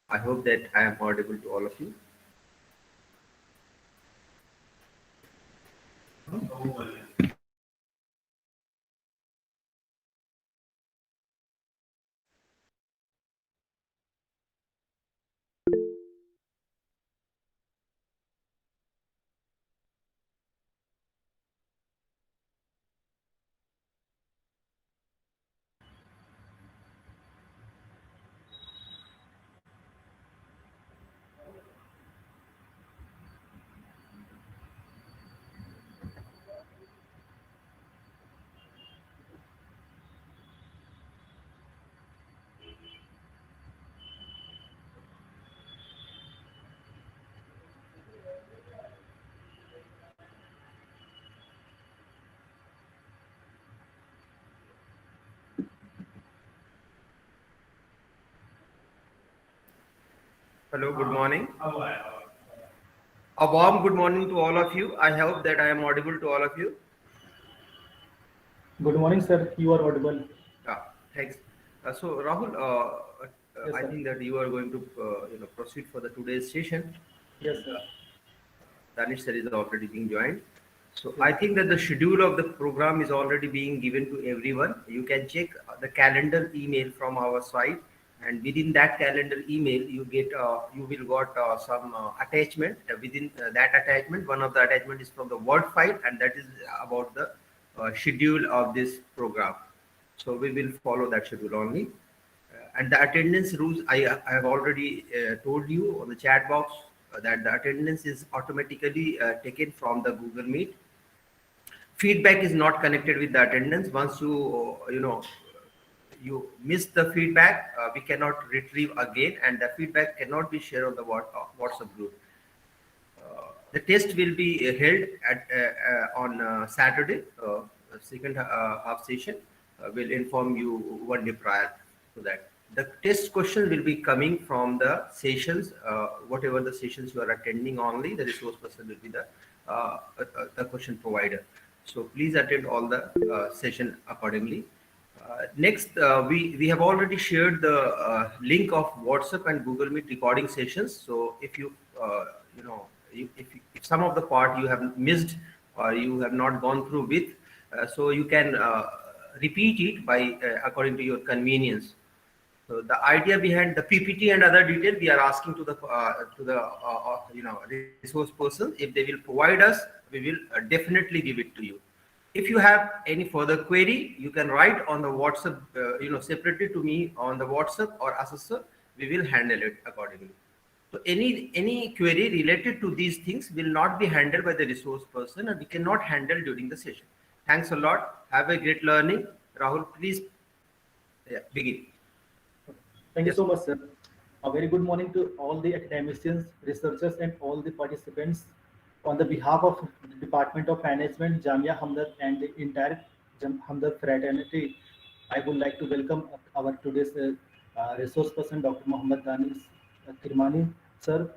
I hope that I am audible to all of you. Hello, good morning. A warm good morning to all of you. I hope that I am audible to all of you. Good morning, sir. You are audible. Thanks. So Rahul, Yes, I sir. think that you are going to proceed for the today's session. Yes, sir. Danish sir is already being joined. So Yes, I sir. think that the schedule of the program is already being given to everyone. You can check the calendar email from our site, and within that calendar email, you will got some attachment. Within that attachment, one of the attachment is from the Word file, and that is about the schedule of this program. So we will follow that schedule only. And the attendance rules, I have already told you on the chat box that the attendance is automatically taken from the Google Meet. Feedback is not connected with the attendance. Once you miss the feedback, we cannot retrieve again, and the feedback cannot be shared on the WhatsApp group. The test will be held on Saturday, second half session. Will inform you one day prior to that. The test question will be coming from the sessions, whatever the sessions you are attending only, the resource person will be the question provider. So please attend all the session accordingly. Next, we have already shared the link of WhatsApp and Google Meet recording sessions. So if you you know if some of the part you have missed or you have not gone through with, so you can repeat it by according to your convenience. So the idea behind the PPT and other detail we are asking to the resource person. If they will provide us, we will definitely give it to you. If you have any further query, you can write on the WhatsApp, separately to me on the WhatsApp or assessor. We will handle it accordingly. So any query related to these things will not be handled by the resource person, and we cannot handle during the session. Thanks a lot. Have a great learning. Rahul, please begin. Thank you Yes. so much, sir. A very good morning to all the academicians, researchers, and all the participants. On the behalf of the Department of Management, Jamia Hamdard, and the entire Hamdard fraternity, I would like to welcome our today's resource person, Dr. Mohammad Danis Kirmani, sir.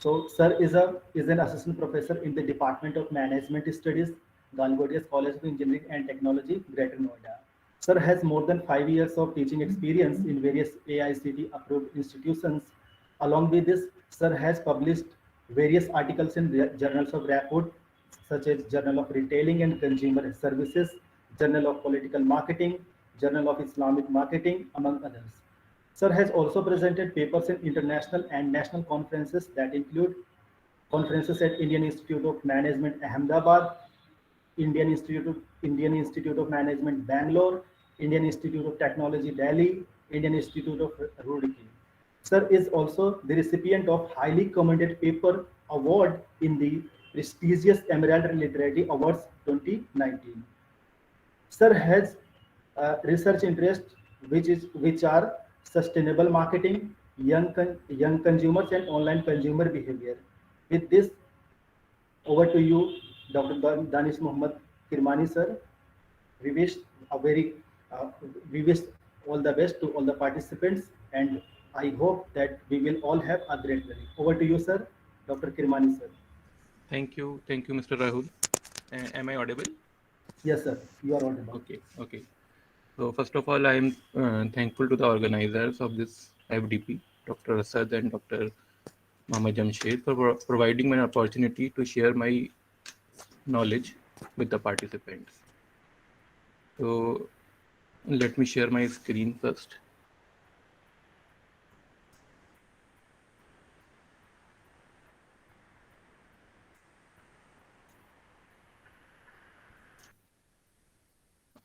So, sir is an assistant professor in the Department of Management Studies, Galgodias College of Engineering and Technology, Greater Noida. Sir has more than 5 years of teaching experience in various AICT approved institutions. Along with this, Sir has published various articles in journals of repute such as Journal of Retailing and Consumer Services, Journal of Political Marketing, Journal of Islamic Marketing, among others. Sir has also presented papers in international and national conferences that include conferences at Indian Institute of Management Ahmedabad, Indian Institute of Management Bangalore, Indian Institute of Technology Delhi, Indian Institute of Roorkee. Sir is also the recipient of highly commended paper award in the prestigious Emerald Literary Awards 2019. Sir has research interests which are sustainable marketing, young consumers, and online consumer behavior. With this, over to you, Dr. Danish Muhammad Kirmani, sir. We wish a very uh, we wish all the best to all the participants, and I hope that we will all have a great day. Over to you, sir, Dr. Kirmani, sir. Thank you, Mr. Rahul. Am I audible? Yes, sir. You are audible. Okay. So first of all, I am thankful to the organizers of this FDP Dr. Asad and Dr. Mohammad Jamshed for providing me an opportunity to share my knowledge with the participants. So let me share my screen first.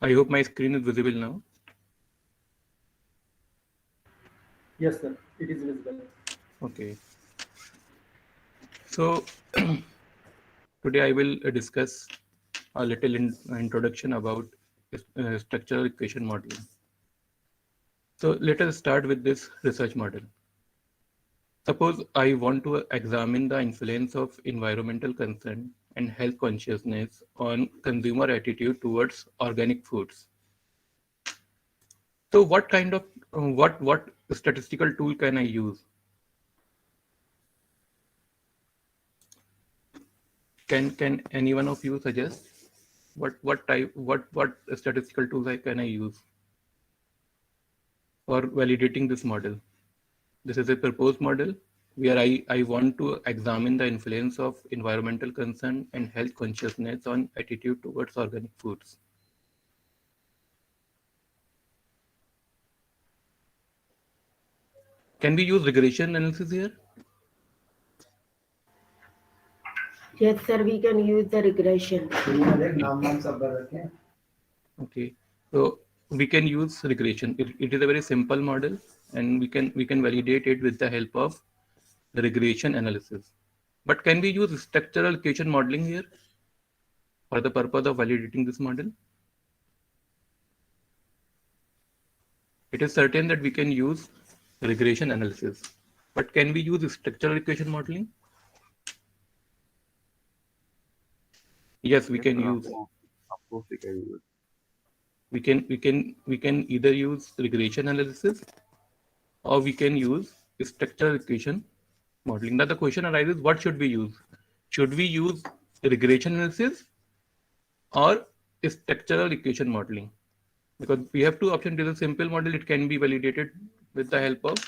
I hope my screen is visible now. Yes, sir. It is visible. Okay. So today I will discuss a little introduction about structural equation modeling. So let us start with this research model. Suppose I want to examine the influence of environmental concern and health consciousness on consumer attitude towards organic foods. So what kind of what statistical tool can I use? Can any one of you suggest what statistical tools can I use for validating this model? This is a proposed model where I want to examine the influence of environmental concern and health consciousness on attitude towards organic foods. Can we use regression analysis here? Yes, sir, we can use the regression. Okay, so we can use regression. It is a very simple model, and we can validate it with the help of regression analysis. But can we use structural equation modeling here for the purpose of validating this model? It is certain that we can use regression analysis, but can we use structural equation modeling? Yes, we can use. Of course, we can use. We can either use regression analysis or we can use structural equation modeling. Now the question arises, what should we use? Should we use regression analysis or structural equation modeling? Because we have two options. It is a simple model. It can be validated with the help of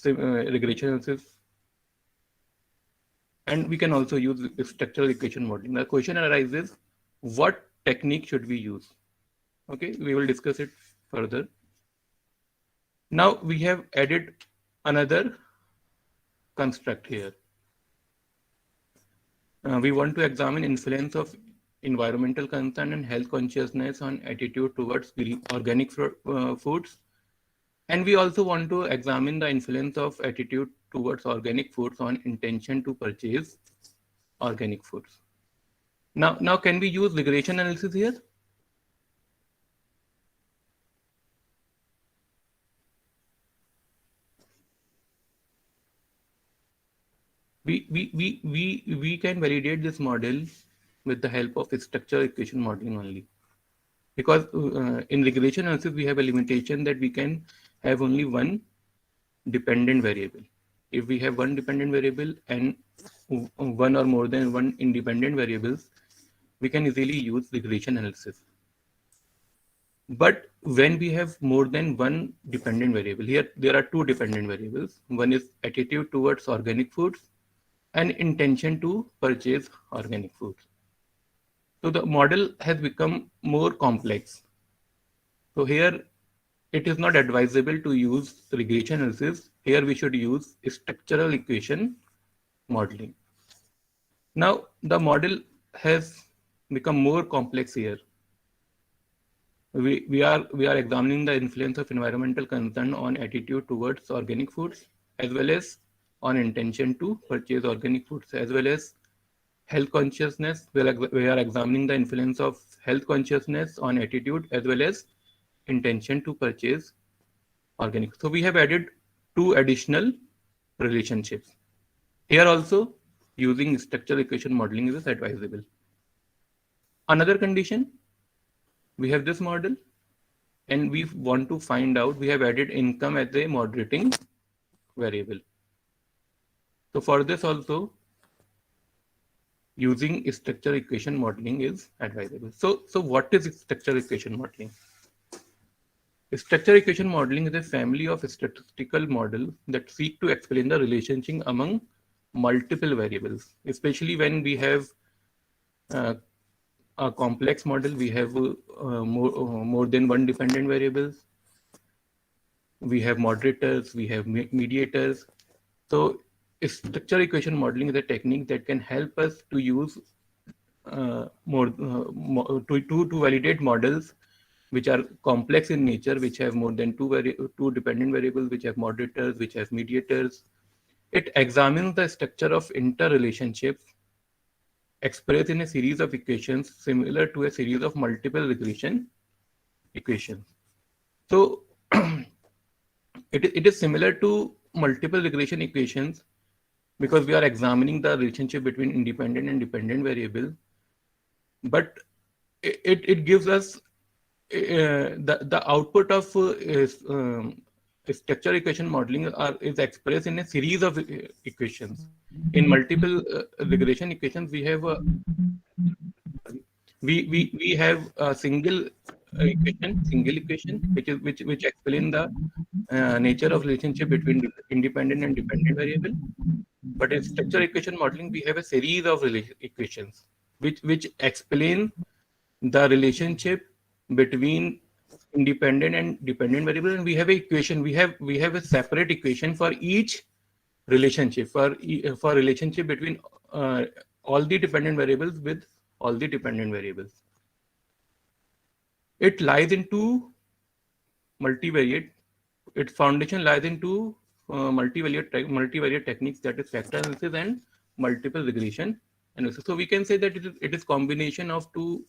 regression analysis. And we can also use structural equation modeling. The question arises, what technique should we use? Okay, we will discuss it further. Now we have added another construct here. We want to examine influence of environmental concern and health consciousness on attitude towards organic foods. And we also want to examine the influence of attitude towards organic foods on intention to purchase organic foods. Now can we use regression analysis here? We can validate this model with the help of structural equation modeling only. Because in regression analysis, we have a limitation that we can have only one dependent variable. If we have one dependent variable and one or more than one independent variables, we can easily use regression analysis. But when we have more than one dependent variable, here there are two dependent variables. One is attitude towards organic foods and intention to purchase organic foods. So the model has become more complex. So here it is not advisable to use regression analysis. Here we should use structural equation modeling. Now the model has become more complex here. We are examining the influence of environmental concern on attitude towards organic foods, as well as on intention to purchase organic foods, as well as health consciousness. We are examining the influence of health consciousness on attitude, as well as intention to purchase organic. So we have added two additional relationships. Here also, using structural equation modeling is advisable. Another condition, we have this model and we want to find out, we have added income as a moderating variable. So for this also, using structural equation modeling is advisable. So what is structural equation modeling? Structure equation modeling is a family of statistical models that seek to explain the relationship among multiple variables, especially when we have a complex model, we have more than one dependent variables, we have moderators, we have mediators. So structure equation modeling is a technique that can help us to use to validate models which are complex in nature, which have more than two dependent variables, which have moderators, which have mediators. It examines the structure of interrelationships expressed in a series of equations similar to a series of multiple regression equations. So it is similar to multiple regression equations because we are examining the relationship between independent and dependent variable, but it gives us the output of structure equation modeling is expressed in a series of equations. In multiple regression equations, we have we have a single equation, which explain the nature of relationship between independent and dependent variable. But in structure equation modeling, we have a series of equations which explain the relationship between independent and dependent variable, and we have a equation. We have a separate equation for each relationship for relationship between all the dependent variables with all the dependent variables. It lies into multivariate. Its foundation lies into multivariate techniques, that is factor analysis and multiple regression analysis. So we can say that it is combination of two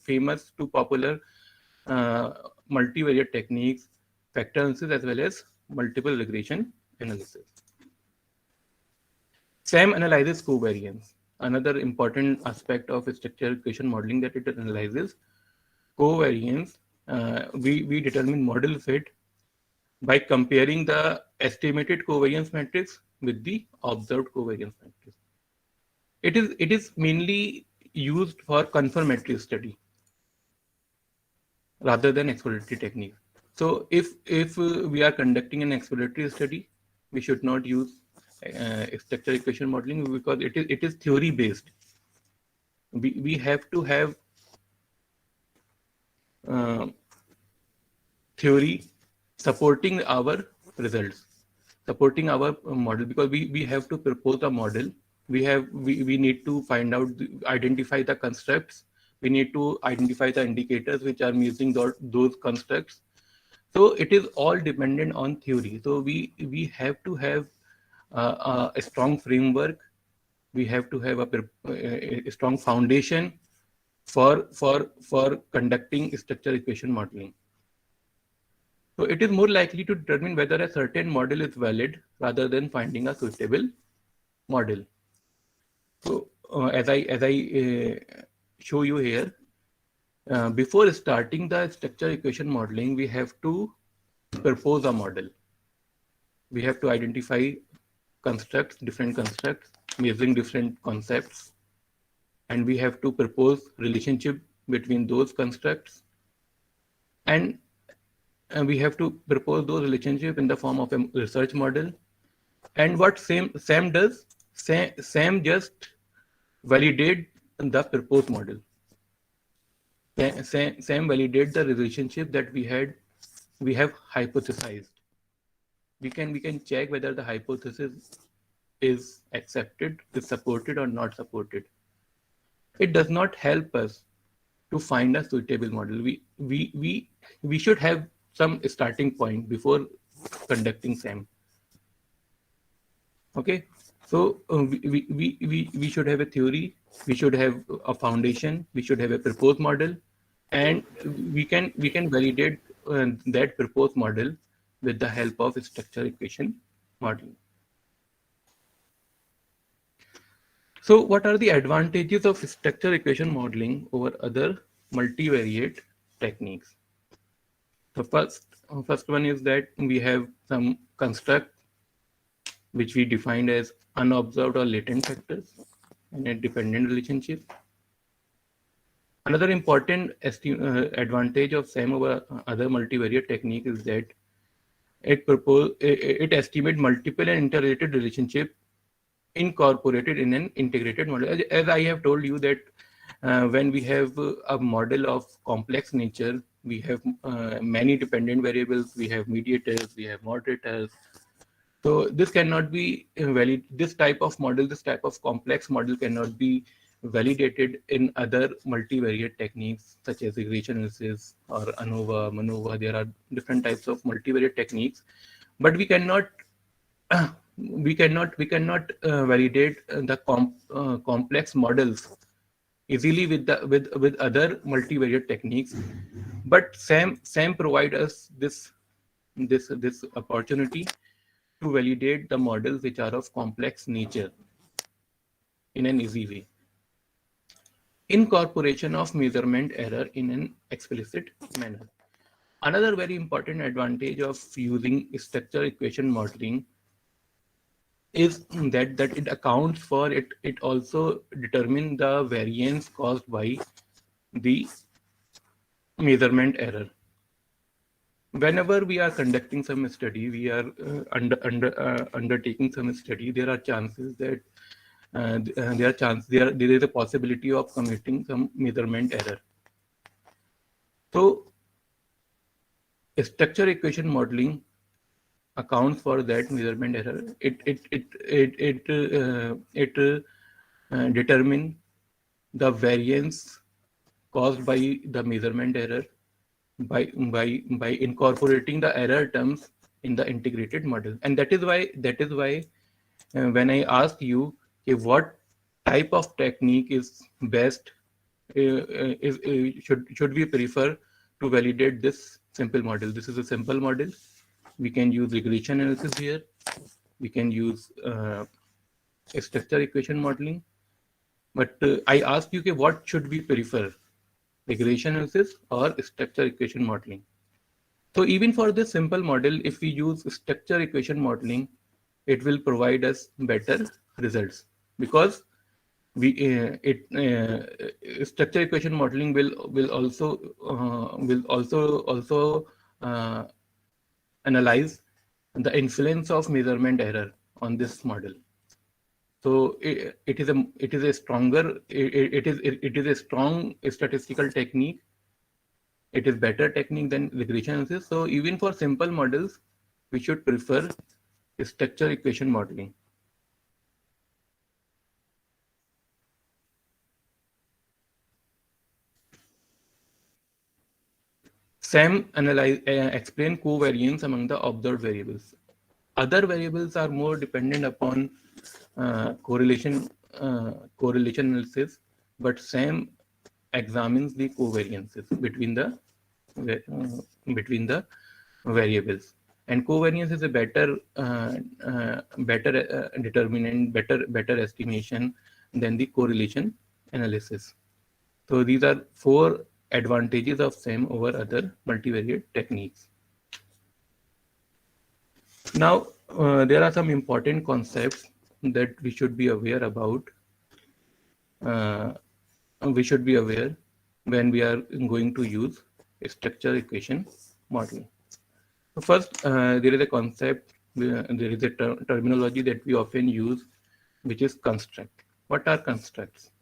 popular multivariate techniques, factor analysis as well as multiple regression analysis. SAM analyzes covariance. Another important aspect of structure equation modeling that it analyzes covariance. We determine model fit by comparing the estimated covariance matrix with the observed covariance matrix. It is mainly used for confirmatory study rather than exploratory technique. So if we are conducting an exploratory study, we should not use structure equation modeling because it is theory based. We have to have theory supporting our results, supporting our model, because we have to propose a model. We need to find out, identify the constructs. We need to identify the indicators which are using those constructs. So it is all dependent on theory. So we have to have a strong framework. We have to have a strong foundation for conducting structure equation modeling. So it is more likely to determine whether a certain model is valid rather than finding a suitable model. So as I show you here, before starting the structure equation modeling, we have to propose a model. We have to identify constructs, different constructs, measuring different concepts, and we have to propose relationship between those constructs, and we have to propose those relationship in the form of a research model. And what SAM does, SAM just validate the proposed model. SAM validate the relationship that we have hypothesized. We can check whether the hypothesis is accepted, is supported or not supported. It does not help us to find a suitable model. We should have some starting point before conducting SAM. Okay, so we should have a theory, we should have a foundation, we should have a proposed model, and we can validate that proposed model with the help of structure equation modeling. So what are the advantages of structure equation modeling over other multivariate techniques? The first one is that we have some construct which we defined as unobserved or latent factors in a dependent relationship. Another important advantage of SAM over other multivariate technique is that it estimate multiple and interrelated relationship incorporated in an integrated model. As I have told you that when we have a model of complex nature, we have many dependent variables, we have mediators, we have moderators. So this cannot be valid. This type of model, this type of complex model cannot be validated in other multivariate techniques such as regression analysis or ANOVA, MANOVA. There are different types of multivariate techniques, but we cannot validate the complex models easily with other multivariate techniques. But SAM provide us this opportunity to validate the models which are of complex nature in an easy way. Incorporation of measurement error in an explicit manner. Another very important advantage of using structure equation modeling is that it accounts for it also determines the variance caused by the measurement error. Whenever we are conducting some study, we are undertaking some study, there are chances that there is a possibility of committing some measurement error. So structure equation modeling accounts for that measurement error. It determine the variance caused by the measurement error by incorporating the error terms in the integrated model. And that is why when I asked you what type of technique is best, should we prefer to validate this simple model? This is a simple model. We can use regression analysis here. We can use structure equation modeling. But I asked you what should we prefer, regression analysis or structure equation modeling? So even for this simple model, if we use structure equation modeling, it will provide us better results, because structure equation modeling will also analyze the influence of measurement error on this model. So it is a strong statistical technique. It is better technique than regression analysis. So even for simple models, we should prefer structure equation modeling. SAM explain covariance among the observed variables. Other variables are more dependent upon correlation analysis, but SAM examines the covariances between the variables. And covariance is a better determinant, better estimation than the correlation analysis. So these are 4 advantages of SAM over other multivariate techniques. Now, there are some important concepts that we should be aware about. We should be aware when we are going to use a structure equation modeling. So first, there is a concept, there is a terminology that we often use, which is construct. What are constructs?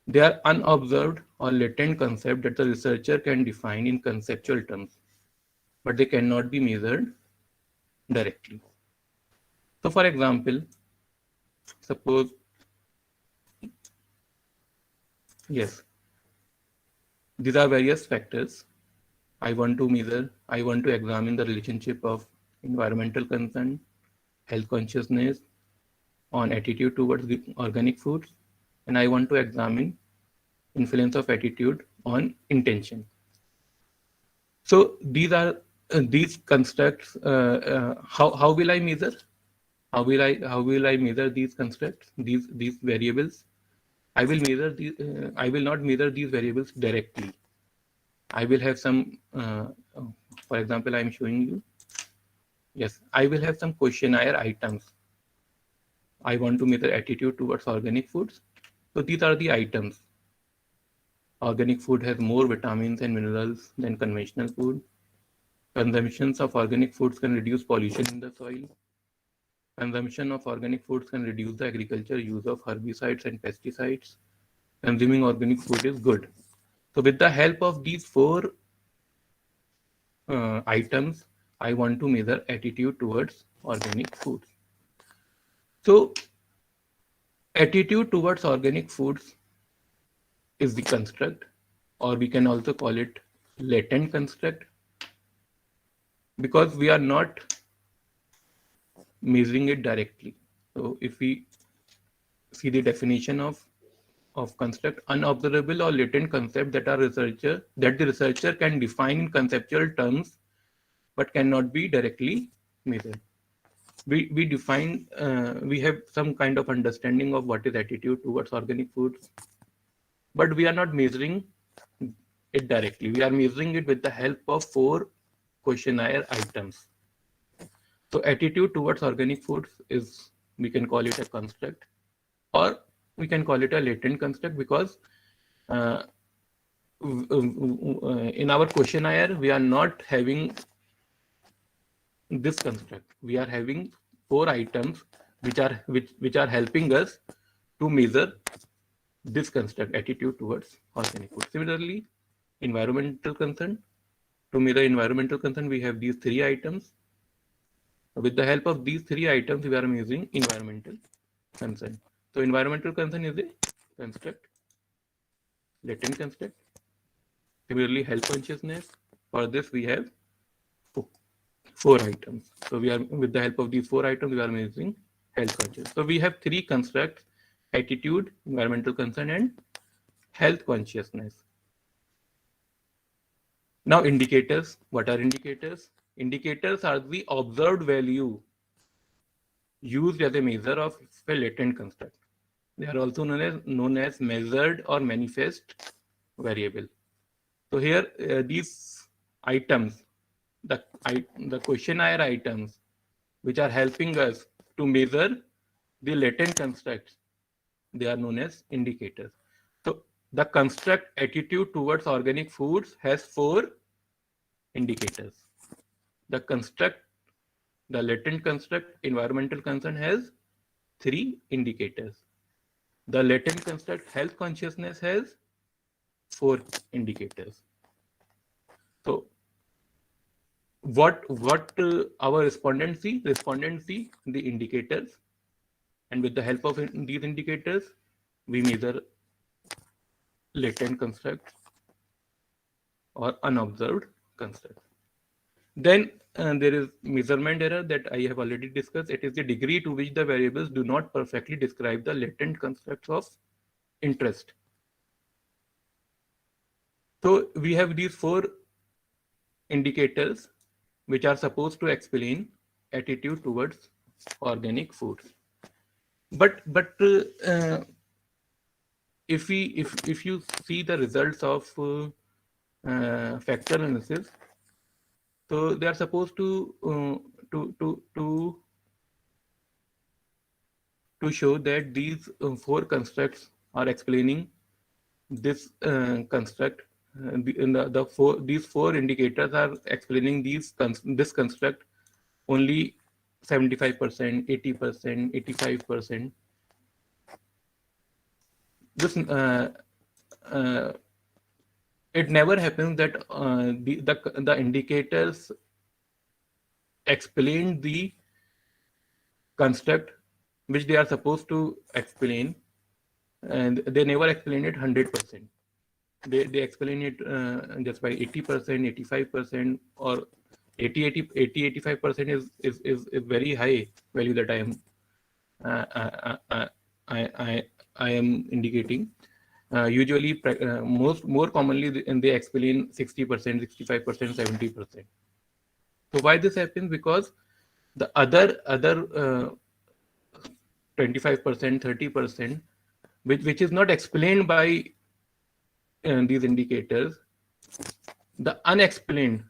They are unobserved or latent concepts that the researcher can define in conceptual terms, but they cannot be measured directly. So for example, suppose, yes, these are various factors. I want to examine the relationship of environmental concern, health consciousness, on attitude towards the organic foods, and I want to examine influence of attitude on intention. So these are these constructs. How will I measure? How will I measure these constructs? These variables. I will not measure these variables directly. I will have some. For example, I am showing you. Yes, I will have some questionnaire items. I want to measure attitude towards organic foods. So these are the items. Organic food has more vitamins and minerals than conventional food. Consumptions of organic foods can reduce pollution in the soil. Consumption of organic foods can reduce the agriculture use of herbicides and pesticides. Consuming organic food is good. So with the help of these four items, I want to measure attitude towards organic foods. So attitude towards organic foods is the construct, or we can also call it latent construct, because we are not measuring it directly. So if we see the definition of construct, unobservable or latent concept that the researcher can define in conceptual terms but cannot be directly measured. We define, we have some kind of understanding of what is attitude towards organic foods, but we are not measuring it directly. We are measuring it with the help of 4 questionnaire items. So attitude towards organic foods is, we can call it a construct, or we can call it a latent construct, because in our questionnaire we are not having this construct. We are having 4 items which are helping us to measure this construct, attitude towards organic food. Similarly, environmental concern. To measure environmental concern, we have these 3 items. With the help of these 3 items, we are measuring environmental concern. So environmental concern is a construct, latent construct. Similarly, health consciousness. For this, we have 4 items. So we are, with the help of these 4 items, we are measuring health consciousness. So we have 3 constructs: attitude, environmental concern, and health consciousness. Now indicators. What are indicators? Indicators are the observed value used as a measure of a latent construct. They are also known as measured or manifest variable. So here these items, the questionnaire items, which are helping us to measure the latent constructs, they are known as indicators. So the construct attitude towards organic foods has 4 indicators. The latent construct environmental concern has 3 indicators. The latent construct health consciousness has 4 indicators. So what our respondents see? Respondents see the indicators, and with the help of these indicators, we measure latent constructs or unobserved constructs. Then there is measurement error that I have already discussed. It is the degree to which the variables do not perfectly describe the latent constructs of interest. So we have these 4 indicators which are supposed to explain attitude towards organic foods. But if you see the results of factor analysis, so they are supposed to show that these 4 constructs are explaining this construct. These 4 indicators are explaining this construct only 75%, 80%, 85%. This it never happens that the indicators explain the construct which they are supposed to explain, and they never explain it 100%. They explain it just by 80%, 85%, or 85% is very high value that I am indicating. Usually, more commonly, they explain 60%, 65%, 70%. So why this happens? Because the other 25%, 30%, which is not explained by these indicators, the unexplained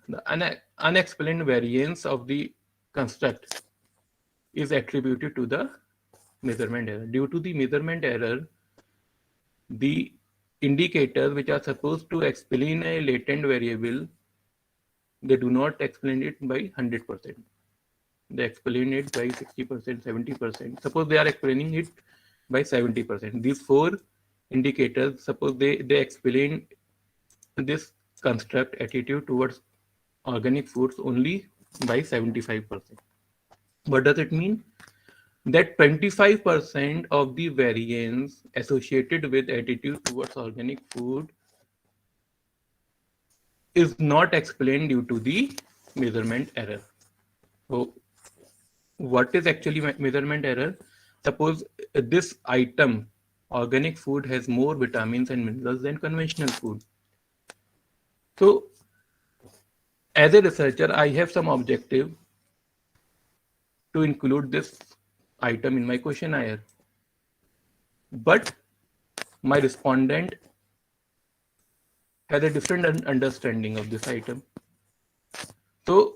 variance of the construct is attributed to the measurement error. Due to the measurement error, the indicators which are supposed to explain a latent variable, they do not explain it by 100%. They explain it by 60%, 70%. Suppose they are explaining it by 70%. These four indicators, suppose they explain this construct attitude towards organic foods only by 75%. What does it mean? That 25% of the variance associated with attitude towards organic food is not explained due to the measurement error. So what is actually measurement error? Suppose this item, organic food, has more vitamins and minerals than conventional food. So as a researcher, I have some objective to include this item in my questionnaire. But my respondent has a different understanding of this item. So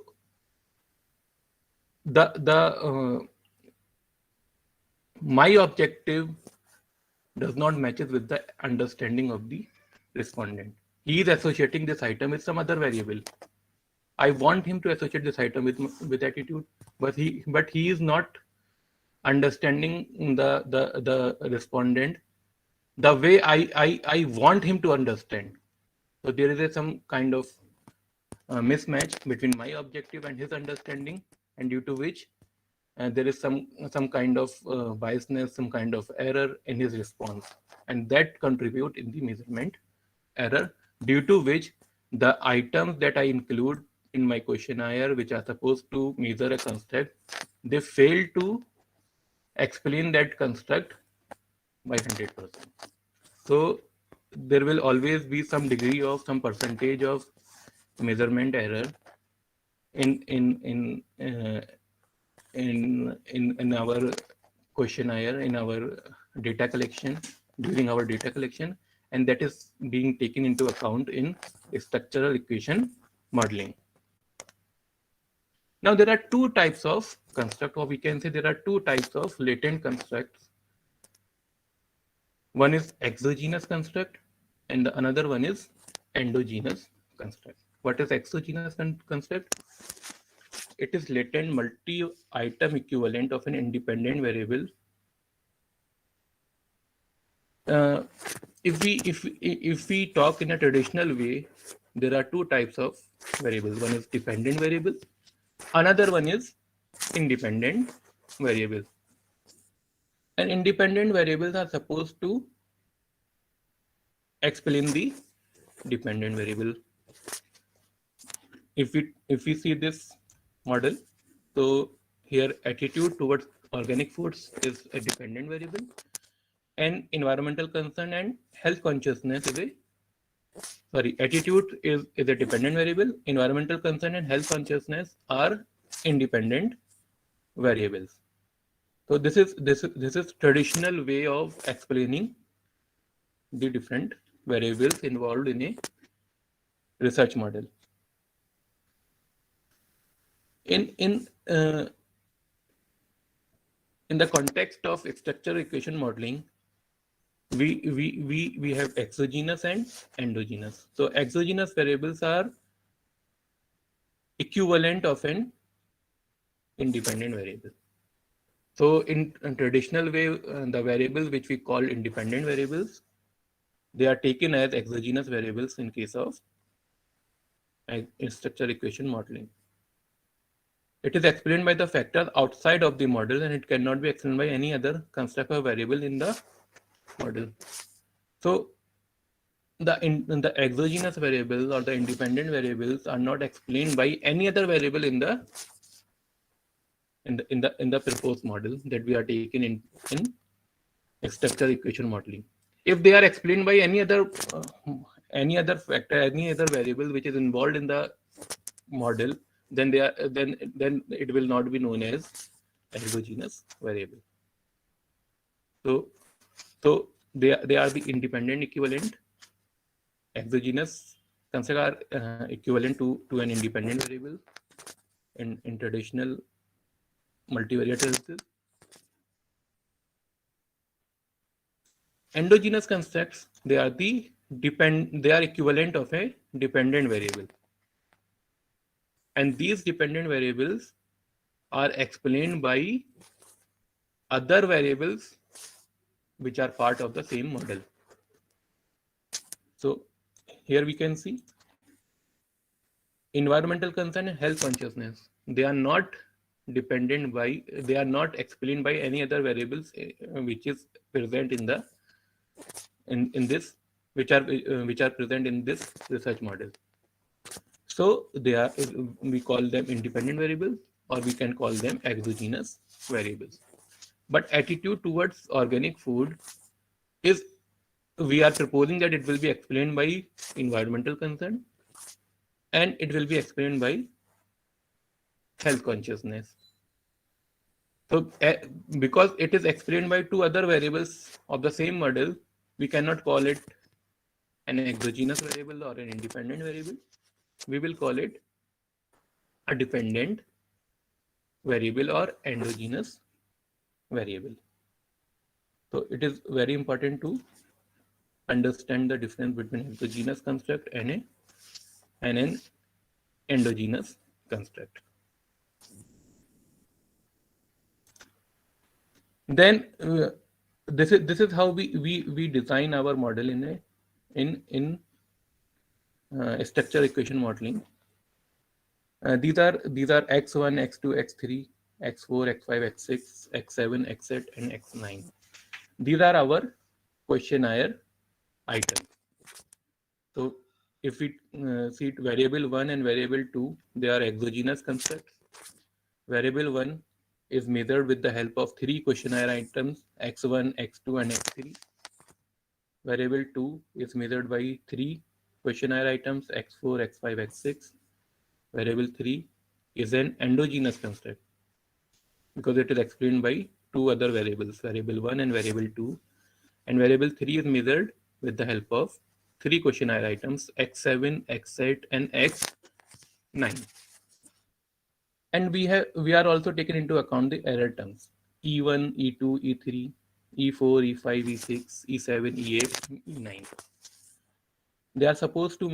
my objective does not matches with the understanding of the respondent. He is associating this item with some other variable. I want him to associate this item with attitude, but he is not understanding the respondent the way I want him to understand. So there is some kind of mismatch between my objective and his understanding, and due to which there is some kind of biasness, some kind of error in his response, and that contribute in the measurement error, due to which the items that I include in my questionnaire, which are supposed to measure a construct, they fail to explain that construct by 100%. So there will always be some degree of some percentage of measurement error in our questionnaire, in our data collection, during our data collection, and that is being taken into account in structural equation modeling. Now there are two types of construct, or we can say there are two types of latent constructs. One is exogenous construct and the another one is endogenous construct. What is exogenous construct? It is latent multi-item equivalent of an independent variable. If we talk in a traditional way, there are two types of variables. One is dependent variable, another one is independent variable. And independent variables are supposed to explain the dependent variable. If we see this model, so here attitude towards organic foods is a dependent variable, and environmental concern and health consciousness is attitude is a dependent variable, environmental concern and health consciousness are independent variables. So this is traditional way of explaining the different variables involved in a research model. In the context of structural equation modeling, we have exogenous and endogenous. So exogenous variables are equivalent of an independent variable. So in traditional way, the variables which we call independent variables, they are taken as exogenous variables in case of structural equation modeling. It is explained by the factors outside of the model, and it cannot be explained by any other construct or variable in the model. So the exogenous variables or the independent variables are not explained by any other variable in the proposed model that we are taking in structural equation modeling. If they are explained by any other factor, any other variable which is involved in the model, then it will not be known as exogenous variable. So they are the independent equivalent. Exogenous constructs are equivalent to an independent variable in traditional multivariate analysis. Endogenous constructs, they are the they are equivalent of a dependent variable. And these dependent variables are explained by other variables which are part of the same model. So here we can see environmental concern and health consciousness. They are not explained by any other variables which is present in the in this which are present in this research model. So we call them independent variables, or we can call them exogenous variables. But attitude towards organic food is, we are proposing that it will be explained by environmental concern and it will be explained by health consciousness. So because it is explained by two other variables of the same model, we cannot call it an exogenous variable or an independent variable. We will call it a dependent variable or endogenous variable. So it is very important to understand the difference between exogenous construct and an endogenous construct. Then this is how we design our model in structure equation modeling. These are x1, x2, x3, x4, x5, x6, x7, x8, and x9. These are our questionnaire items. So if we see it, variable 1 and variable 2, they are exogenous constructs. Variable 1 is measured with the help of 3 questionnaire items, x1, x2, and x3. Variable 2 is measured by 3 questionnaire items, x4, x5, x6. Variable 3 is an endogenous construct because it is explained by 2 other variables, variable 1 and variable 2. And variable 3 is measured with the help of 3 questionnaire items, x7, x8, and x9. And we are also taken into account the error terms, E1, E2, E3, E4, E5, E6, E7, E8, E9. They are supposed to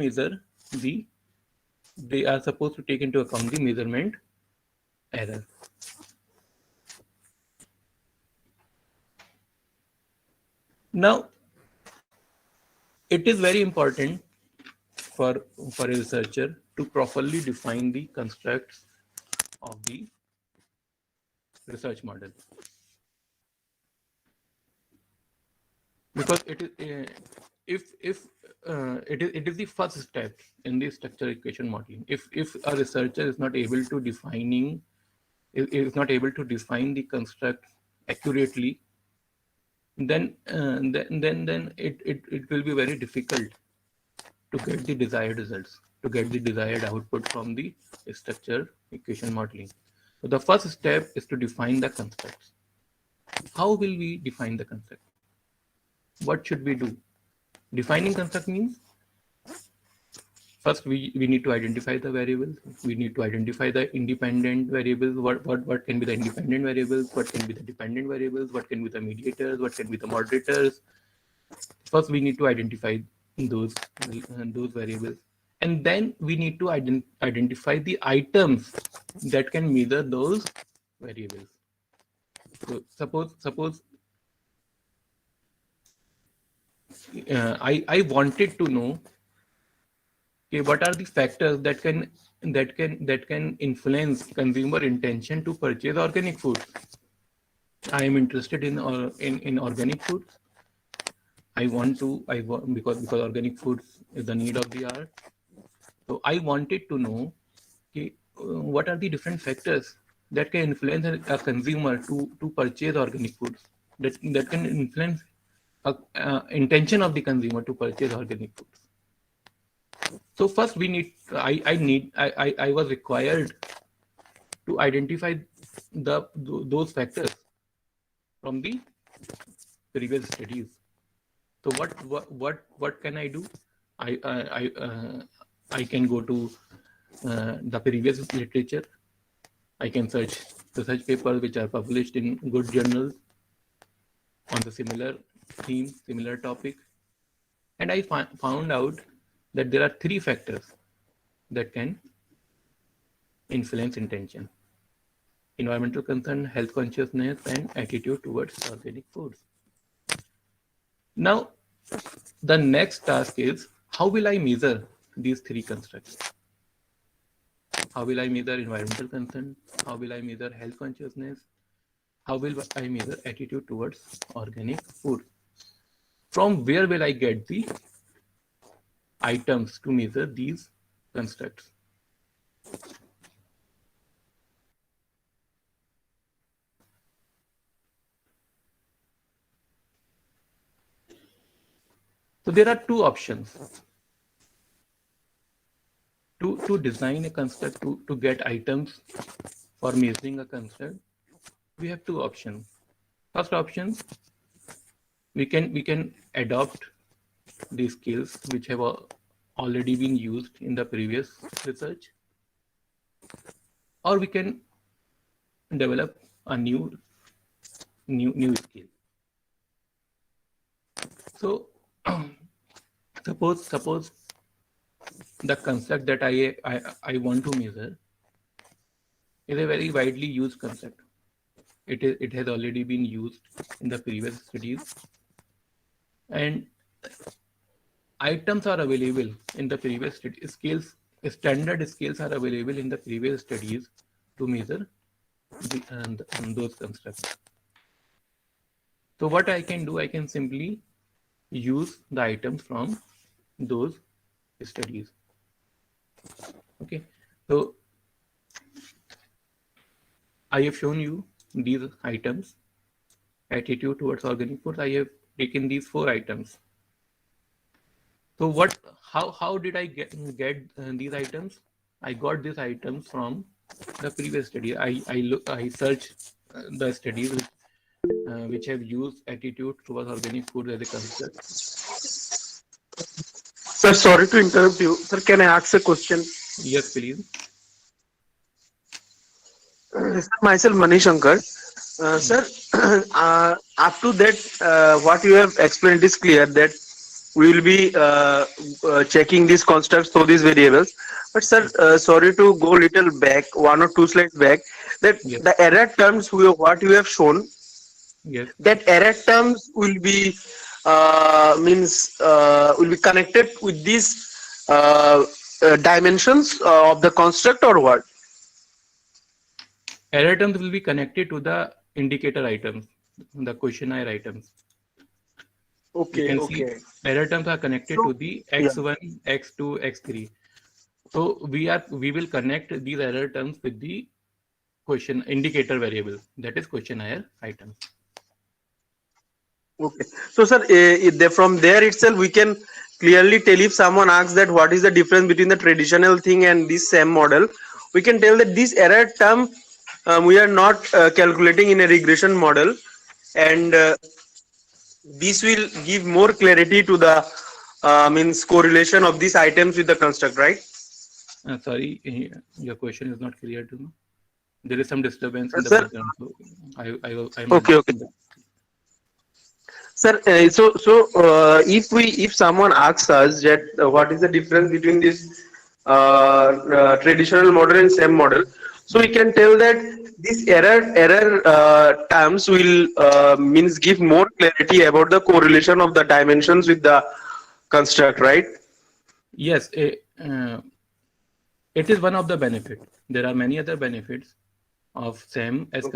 take into account the measurement error. Now, it is very important for a researcher to properly define the constructs of the research model, because it is it is the first step in the structure equation modeling. If a researcher is not able to define the construct accurately, then it will be very difficult to get the desired results, to get the desired output from the structure equation modeling. So the first step is to define the constructs. How will we define the construct? What should we do? Defining construct means, first we need to identify the variables. We need to identify the independent variables. What can be the independent variables? What can be the dependent variables? What can be the mediators? What can be the moderators? First, we need to identify those variables, and then we need to identify the items that can measure those variables. So suppose I wanted to know, okay, what are the factors that can influence consumer intention to purchase organic food. I am interested in organic foods. Because organic foods is the need of the hour. So I wanted to know, okay, what are the different factors that can influence a consumer to purchase organic foods, that can influence intention of the consumer to purchase organic foods. So first I was required to identify those factors from the previous studies. So what can I do? I can go to the previous literature. I can search research papers which are published in good journals on the similar theme, similar topic. And I found out that there are 3 factors that can influence intention: environmental concern, health consciousness, and attitude towards organic foods. Now, the next task is, how will I measure these 3 constructs? How will I measure environmental concern? How will I measure health consciousness? How will I measure attitude towards organic food? From where will I get the items to measure these constructs? So there are 2 options. To design a construct, to get items for measuring a construct, we have 2 options. First option, we can adopt the skills which have already been used in the previous research, or we can develop a new skill. So suppose the construct that I want to measure is a very widely used concept. It has already been used in the previous studies, and items are available in the previous scales. Standard scales are available in the previous studies to measure those constructs. So what I can do, I can simply use the items from those studies. Okay, so I have shown you these items. Attitude towards organic foods, I have taken these 4 items. So how did I get these items? I got these items from the previous study. I searched the studies which have used attitude towards organic food as a concept. Sir, sorry to interrupt you. Sir, can I ask a question? Yes, please. Myself, Manish Shankar. Sir, up to that, what you have explained is clear that we will be checking these constructs through these variables. But sir, sorry to go little back, 1 or 2 slides back, that Yes. the error terms what you have shown, Yes. that error terms will be will be connected with these dimensions of the construct or what? Error terms will be connected to the indicator items, the questionnaire items. You Okay, can okay. see error terms are connected So, to the yeah. x1, x2, x3. So we will connect these error terms with the question indicator variable, that is questionnaire items. Okay. So, sir, from there itself, we can clearly tell if someone asks that what is the difference between the traditional thing and this SAM model, we can tell that this error term we are not calculating in a regression model, and this will give more clarity to the correlation of these items with the construct, right? Sorry, your question is not clear to me. There is some disturbance in the Sir, background, so I'm okay, okay. Sir, if someone asks us that what is the difference between this traditional model and SAM model, so we can tell that this error terms will means give more clarity about the correlation of the dimensions with the construct, right? Yes, it is one of the benefits. There are many other benefits of SAM as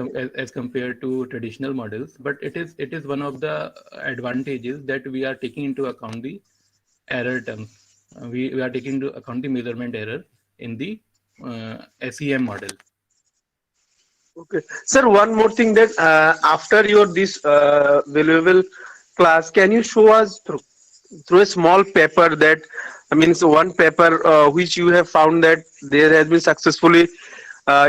compared to traditional models, but it is one of the advantages that we are taking into account the error terms. We are taking into account the measurement error in the SEM model. Okay, sir. One more thing, that after your this valuable class, can you show us through a small paper that means one paper which you have found that there has been successfully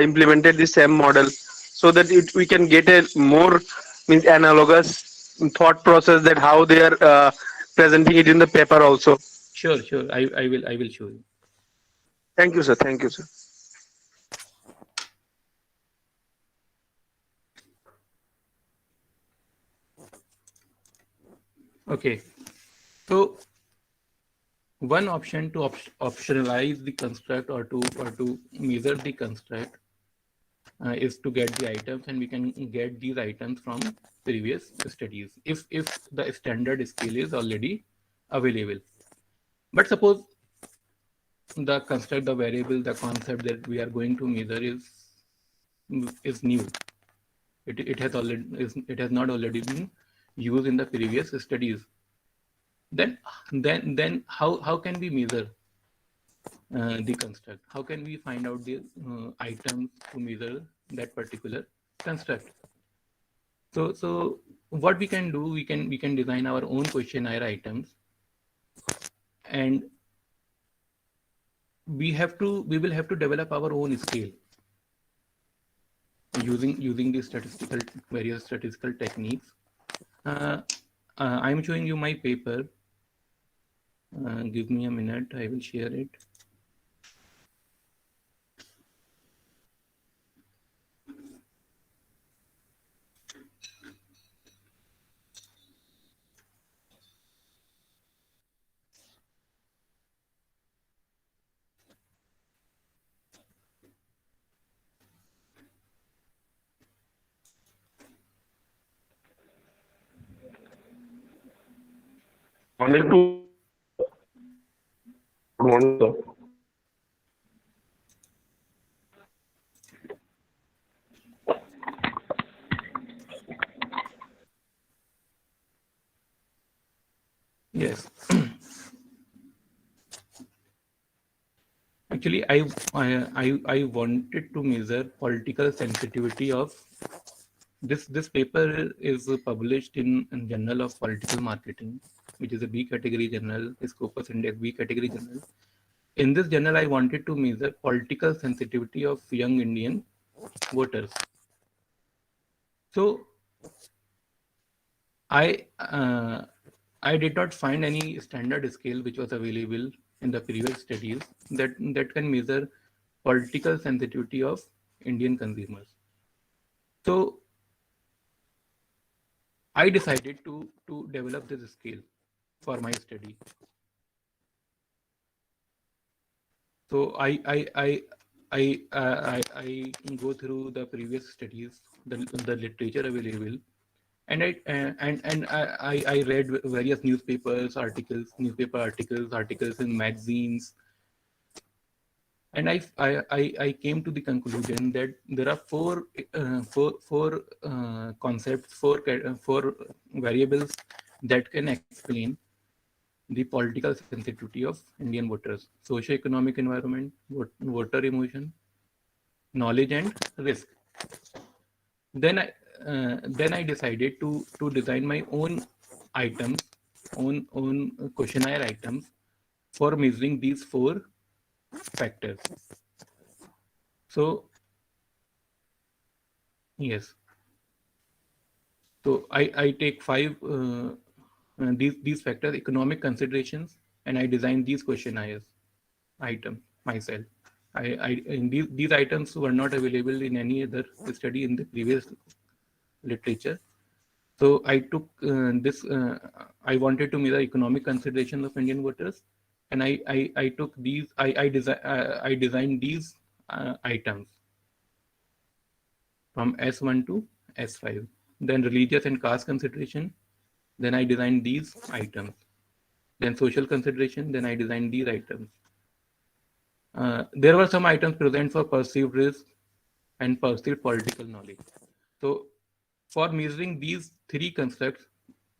implemented the same model, so that we can get a more analogous thought process that how they are presenting it in the paper also. Sure. I will show you. Thank you, sir. Thank you, sir. Okay, so one option to optionalize the construct or to measure the construct is to get the items, and we can get these items from previous studies if the standard scale is already available. But suppose the construct, the variable, the concept that we are going to measure is new. It has not already been used in the previous studies. Then how can we measure the construct? How can we find out the items to measure that particular construct? So what we can do, we can design our own questionnaire items, and we will have to develop our own scale using the various statistical techniques. I'm showing you my paper. Give me a minute, I will share it. Morning to good morning, sir. Yes. Actually, I wanted to measure political sensitivity of this paper is published in Journal of Political Marketing, which is a B category journal, Scopus Index B category journal. In this journal, I wanted to measure political sensitivity of young Indian voters. So I did not find any standard scale which was available in the previous studies that can measure political sensitivity of Indian consumers. So I decided to develop this scale for my study. So I go through the previous studies, the literature available, and I read various newspaper articles in magazines, and I came to the conclusion that there are four concepts, four variables that can explain the political sensitivity of Indian voters: socio-economic environment, voter emotion, knowledge, and risk. Then I decided to design my own items, own questionnaire items for measuring these four factors. So yes, so I take five these factors, economic considerations, and I design these questionnaires items myself. And these items were not available in any other study in the previous literature. So I took this. I wanted to measure economic considerations of Indian voters, and I took these. I designed these items from S1 to S5. Then religious and caste consideration. Then I designed these items. Then social consideration. Then I designed these items. There were some items present for perceived risk and perceived political knowledge. So for measuring these three constructs,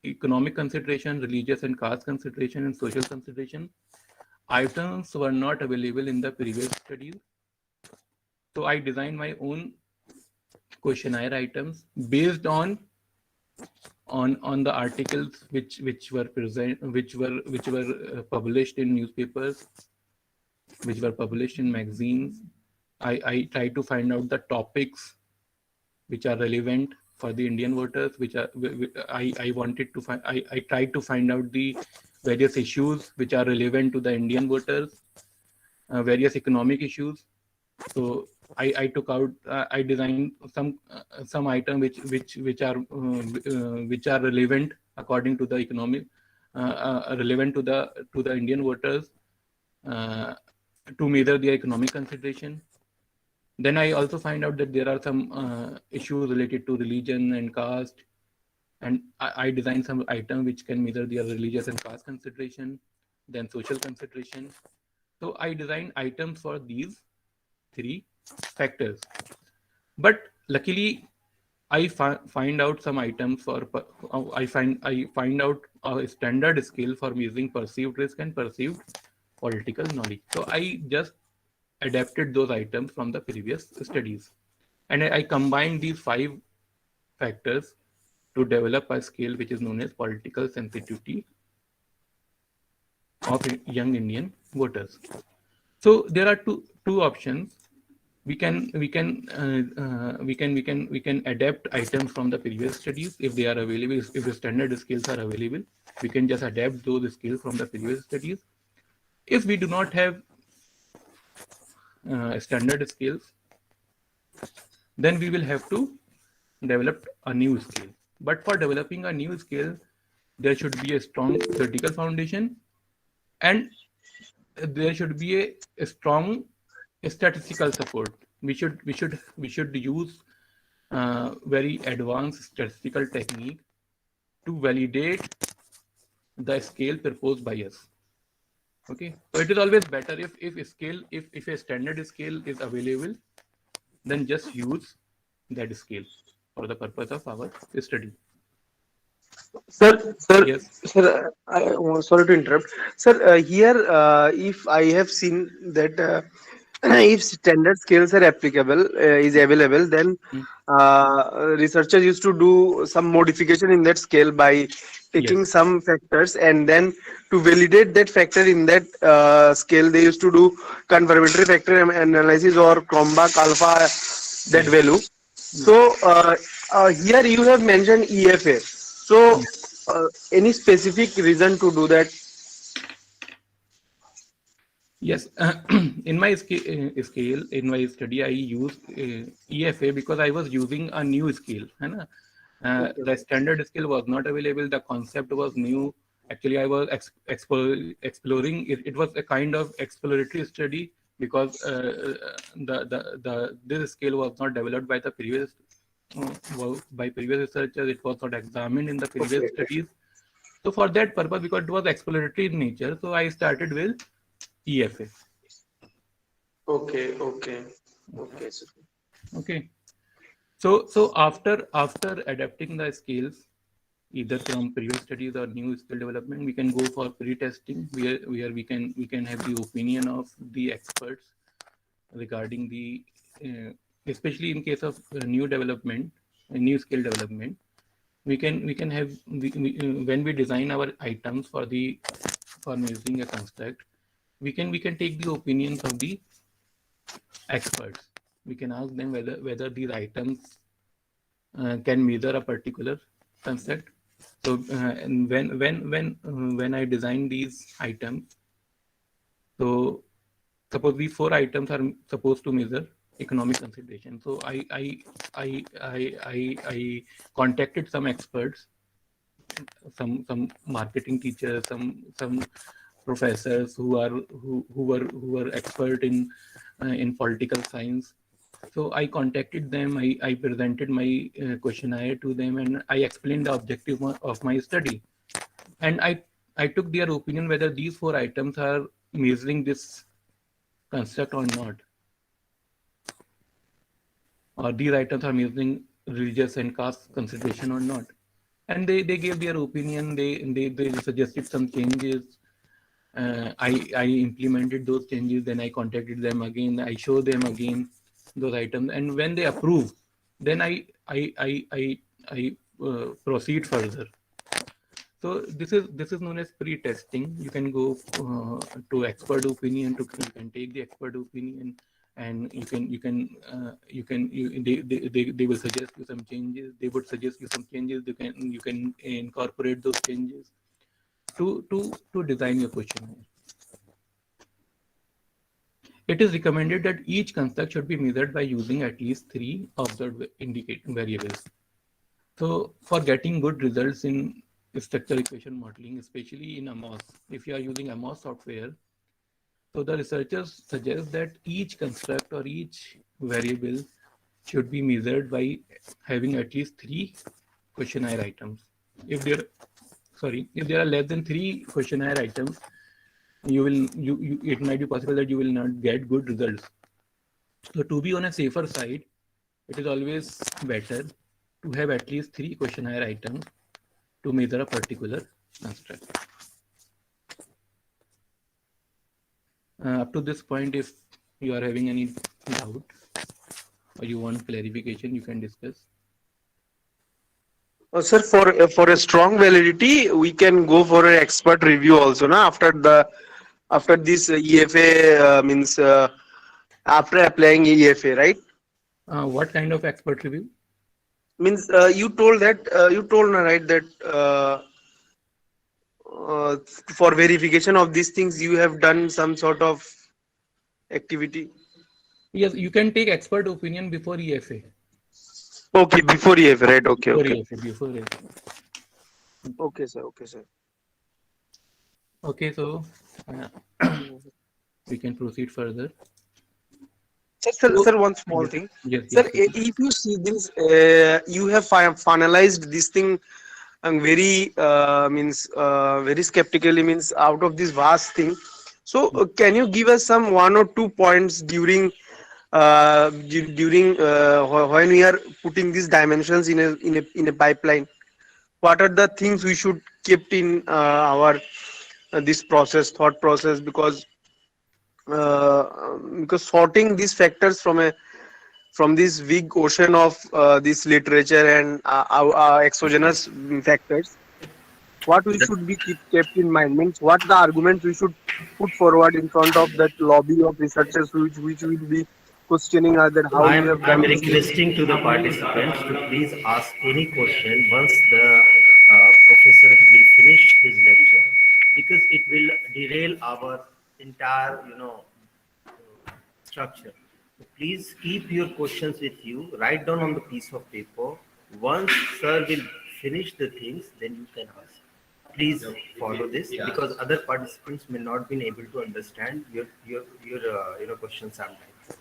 economic consideration, religious and caste consideration, and social consideration, items were not available in the previous studies. So I designed my own questionnaire items based on the articles which were published in newspapers, which were published in magazines. I tried to find out the topics which are relevant for the Indian voters, which are I wanted to find. I tried to find out the various issues which are relevant to the Indian voters, various economic issues. So I took out. I designed some item which are relevant according to the economic relevant to the Indian voters to measure their economic consideration. Then I also find out that there are some issues related to religion and caste, and I design some item which can measure their religious and caste consideration, then social consideration. So I design items for these 3 factors. But luckily, I find out some items for I find out a standard scale for measuring perceived risk and perceived political knowledge. So I just adapted those items from the previous studies, and I combined these 5 factors to develop a scale which is known as political sensitivity of young Indian voters. So there are two options. We can adapt items from the previous studies if they are available. If the standard scales are available, we can just adapt those scales from the previous studies. If we do not have standard scales, then we will have to develop a new scale. But for developing a new scale, there should be a strong theoretical foundation, and there should be a strong statistical support. We should use very advanced statistical technique to validate the scale proposed by us. Okay, so it is always better if a standard scale is available, then just use that scale for the purpose of our study. Sir, Yes. sir, sorry to interrupt. Sir, here, if I have seen that if standard scales are applicable, is available, then researchers used to do some modification in that scale by taking Yes. some factors, and then to validate that factor in that scale, they used to do confirmatory factor analysis or Cronbach alpha that Yes. value. So here you have mentioned EFA. So any specific reason to do that? Yes, in my scale, in my study, I used EFA because I was using a new scale. है ना? The standard scale was not available. The concept was new. Actually, I was exploring. It was a kind of exploratory study because this scale was not developed by the previous by previous researchers. It was not examined in the previous studies. So for that purpose, because it was exploratory in nature, so I started with EFA. Okay. Sir. Okay. So after adapting the scales, either from previous studies or new skill development, we can go for pre-testing, where we can have the opinion of the experts regarding the especially in case of new development, new skill development. We can have when we design our items for using a construct, we can take the opinions of the experts. We can ask them whether these items can measure a particular construct. So and when I design these items, so suppose these 4 items are supposed to measure economic consideration. So I contacted some experts, some marketing teachers, some professors who were expert in political science. So I contacted them. I presented my questionnaire to them, and I explained the objective of my study. And I took their opinion whether these 4 items are measuring this construct or not, or these items are measuring religious and caste consideration or not. And they gave their opinion. They suggested some changes. I implemented those changes. Then I contacted them again. I showed them again those items, and when they approve, then I proceed further. So this is known as pre-testing. You can go to expert opinion. You can take the expert opinion, and they will suggest you some changes. They would suggest you some changes. You can incorporate those changes to design your questionnaire. It is recommended that each construct should be measured by using at least 3 observed variables. So for getting good results in structure equation modeling, especially in AMOS. If you are using AMOS software, so the researchers suggest that each construct or each variable should be measured by having at least 3 questionnaire items. If there are less than 3 questionnaire items, it might be possible that you will not get good results. So to be on a safer side, it is always better to have at least 3 questionnaire items to measure a particular construct. Up to this point, if you are having any doubt or you want clarification, you can discuss. Sir, for a strong validity, we can go for an expert review also, na? After this EFA means after applying EFA, right? What kind of expert review? Means you told na, right, that for verification of these things you have done some sort of activity. Yes, you can take expert opinion before EFA. Okay, before EFA, right? Okay, Before okay. EFA, before EFA. Okay, sir. Okay, sir. Okay, so we can proceed further. Sir, one small thing. Yes, Sir, yes. if you see this, you have finalized this thing and very very skeptically, means out of this vast thing. So can you give us some 1 or 2 points during when we are putting these dimensions in a pipeline? What are the things we should keep in our this thought process, because sorting these factors from this big ocean of this literature and exogenous factors, what we should be kept in mind, means what the arguments we should put forward in front of that lobby of researchers which will be questioning other how you have I'm done this thing. requesting to the participants to please ask any question once the professor will finish his lecture, because it will derail our entire, structure. So please keep your questions with you. Write down on the piece of paper. Once sir will finish the things, then you can ask. Please follow this, because other participants may not be able to understand your questions sometimes.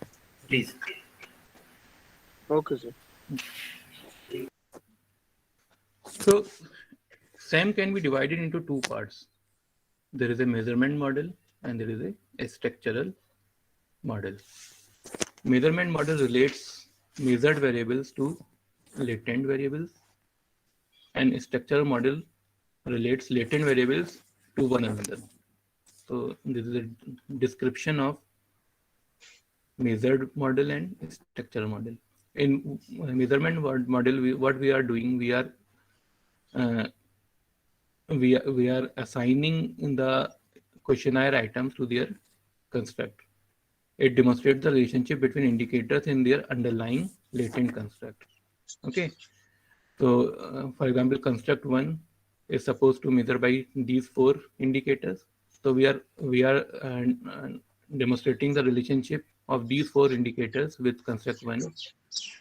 Please. Okay, sir. So SAM can be divided into 2 parts. There is a measurement model and there is a structural model. Measurement model relates measured variables to latent variables, and structural model relates latent variables to one another. So this is a description of measured model and structural model. In measurement model, what we are doing, we are assigning the questionnaire items to their construct. It demonstrates the relationship between indicators in their underlying latent construct. Okay. So, for example, construct 1 is supposed to measure by these 4 indicators. So we are demonstrating the relationship of these 4 indicators with construct 1.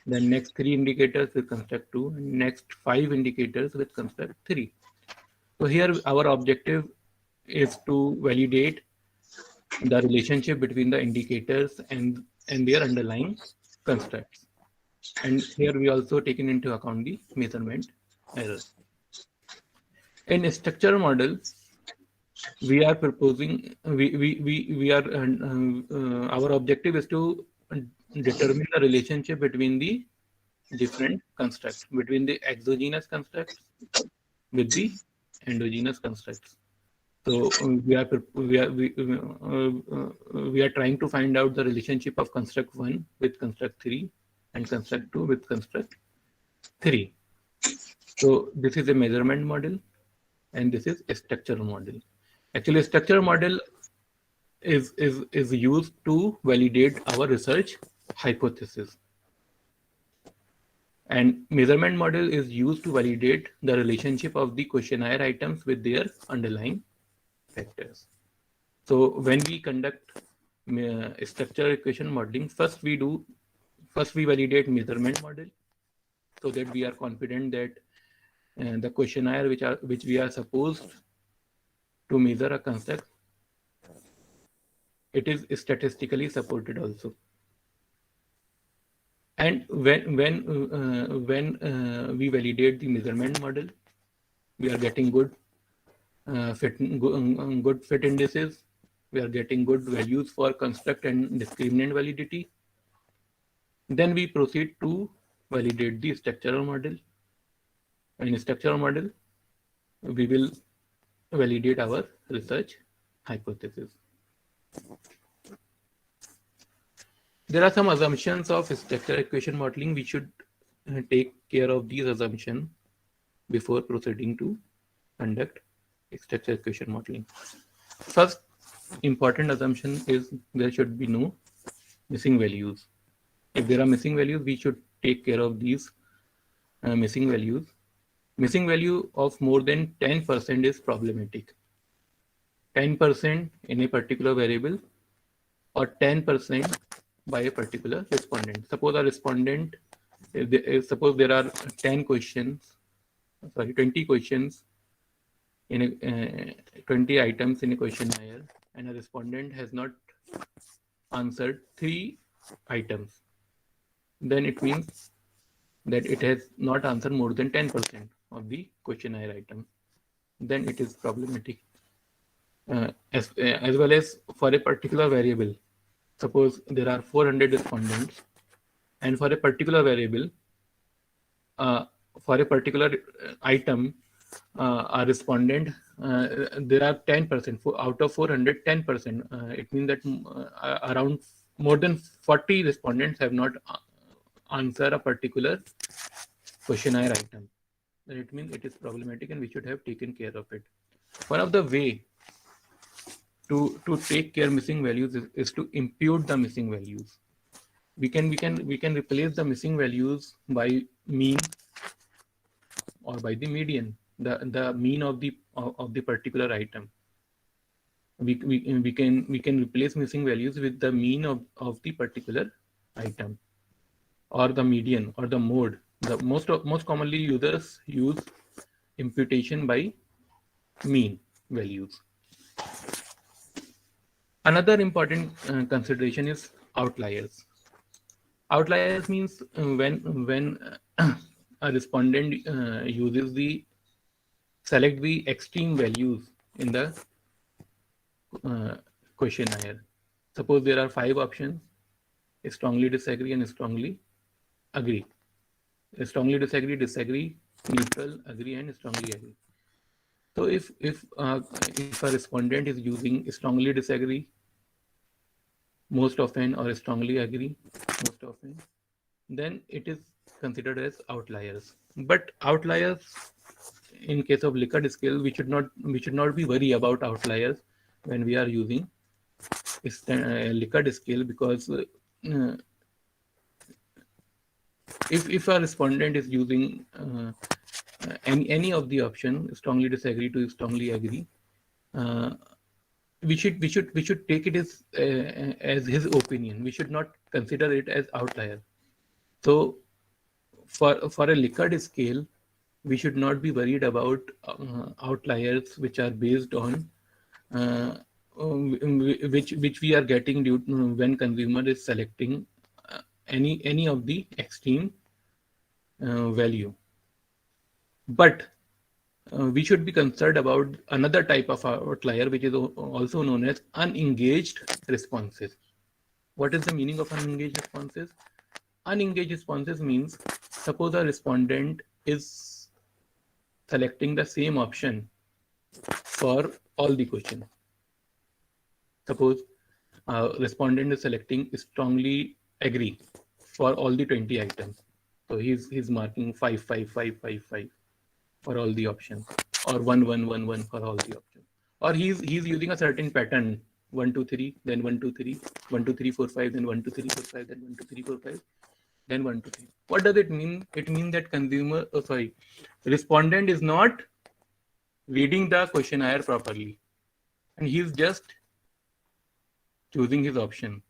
Then next 3 indicators with construct 2, and next 5 indicators with construct 3. So here our objective is to validate the relationship between the indicators and their underlying constructs. And here we also taken into account the measurement error. In a structure model, we are proposing, our objective is to determine the relationship between the different constructs, between the exogenous constructs with the endogenous constructs. So we are trying to find out the relationship of construct 1 with construct 3 and construct 2 with construct 3. So this is a measurement model and this is a structure model. Actually, a structure model is used to validate our research hypothesis. And measurement model is used to validate the relationship of the questionnaire items with their underlying factors. So when we conduct structure equation modeling, first we validate measurement model, so that we are confident that the questionnaire which we are supposed to measure a construct, it is statistically supported also. And when we validate the measurement model, we are getting good good fit indices. We are getting good values for construct and discriminant validity. Then we proceed to validate the structural model. And in structural model, we will validate our research hypothesis. There are some assumptions of structural equation modeling. We should take care of these assumptions before proceeding to conduct structural equation modeling. First important assumption is there should be no missing values. If there are missing values, we should take care of these missing values. Missing value of more than 10% is problematic. 10% in a particular variable or 10% by a particular respondent. Suppose a respondent, suppose there are 20 questions in a 20 items in a questionnaire, and a respondent has not answered 3 items, then it means that it has not answered more than 10% of the questionnaire item. Then it is problematic. As well as for a particular variable, suppose there are 400 respondents, and for a particular variable, for a particular item, a respondent, there are 10%. Out of 400, 10%. It means that around more than 40 respondents have not answered a particular questionnaire item. Then it means it is problematic, and we should have taken care of it. One of the way to take care missing values is to impute the missing values. We can replace the missing values by mean or by the median, the mean of the particular item. We can replace missing values with the mean of the particular item, or the median, or the mode. The most commonly users use imputation by mean values. Another important consideration is outliers. Outliers means when a respondent select the extreme values in the questionnaire. Suppose there are 5 options: strongly disagree and strongly agree. Strongly disagree, neutral, agree, and strongly agree. So if a respondent is using strongly disagree most often or strongly agree most often, then it is considered as outliers. But outliers, in case of Likert scale, we should not be worried about outliers when we are using Likert scale, because if a respondent is using any of the option, strongly disagree to strongly agree, we should take it as his opinion. We should not consider it as outlier. So for a Likert scale, we should not be worried about outliers which are based on which we are getting when consumer is selecting any of the extreme value. But we should be concerned about another type of outlier, which is also known as unengaged responses. What is the meaning of unengaged responses? Unengaged responses means, suppose a respondent is selecting the same option for all the questions. Suppose respondent is selecting strongly agree for all the 20 items. So he's marking 5, 5, 5, 5, 5 for all the options, or 1, 1, 1, 1 for all the options. Or he's using a certain pattern: 1, 2, 3, then 1, 2, 3, 1, 2, 3, 4, 5, then 1, 2, 3, 4, 5, then 1, 2, 3, 4, 5, then 1, 2, 3. What does it mean? It means that respondent is not reading the questionnaire properly, and he's just choosing his option.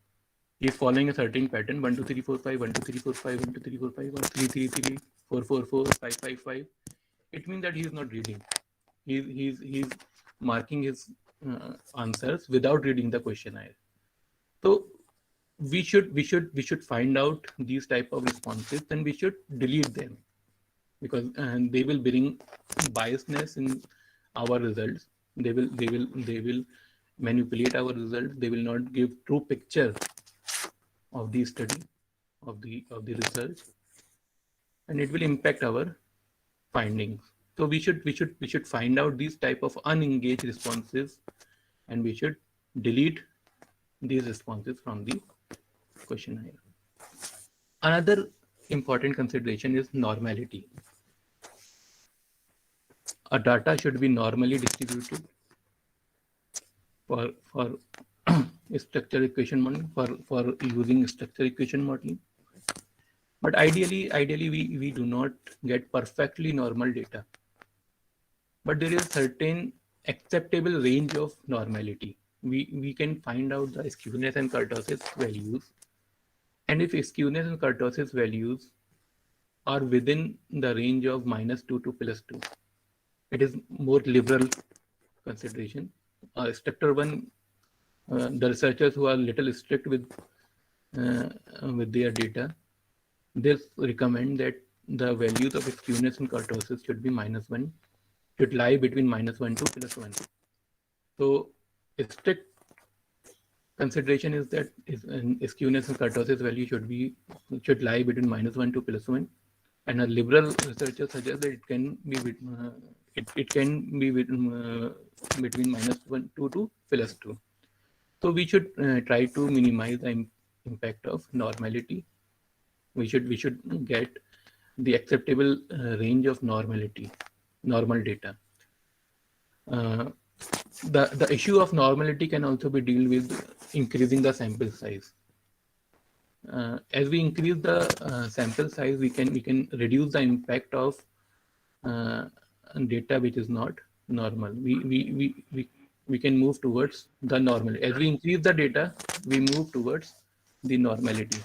He's following a certain pattern: 1, 2, 3, 4, 5, 1, 2, 3, 4, 5, 1, 2, 3, 4, 5, or 3, 3, 3, 4, 4, 4, 5, 5, 5. it means that he is not reading. He's marking his answers without reading the questionnaire. So we should find out these type of responses, and we should delete them, because they will bring biasness in our results. They will manipulate our results. They will not give true picture of the study, of the research, and it will impact our findings. So we should find out these type of unengaged responses, and we should delete these responses from the questionnaire. Another important consideration is normality. A data should be normally distributed for structure equation modeling, for using structure equation modeling. But ideally we do not get perfectly normal data. But there is certain acceptable range of normality. We can find out the skewness and kurtosis values. And if skewness and kurtosis values are within the range of -2 to +2, it is more liberal consideration. Structure 1, the researchers who are little strict with their data, they recommend that the values of skewness and kurtosis should be -1, should lie between -1 to +1. So strict consideration is that skewness and kurtosis value should lie between -1 to +1, and a liberal researcher suggests that it can be between -1 to +2. So we should try to minimize the impact of normality. We should get the acceptable range of normality, normal data. The issue of normality can also be dealt with increasing the sample size. As we increase the sample size, we can reduce the impact of data which is not normal. We can move towards the normal. As we increase the data, we move towards the normality.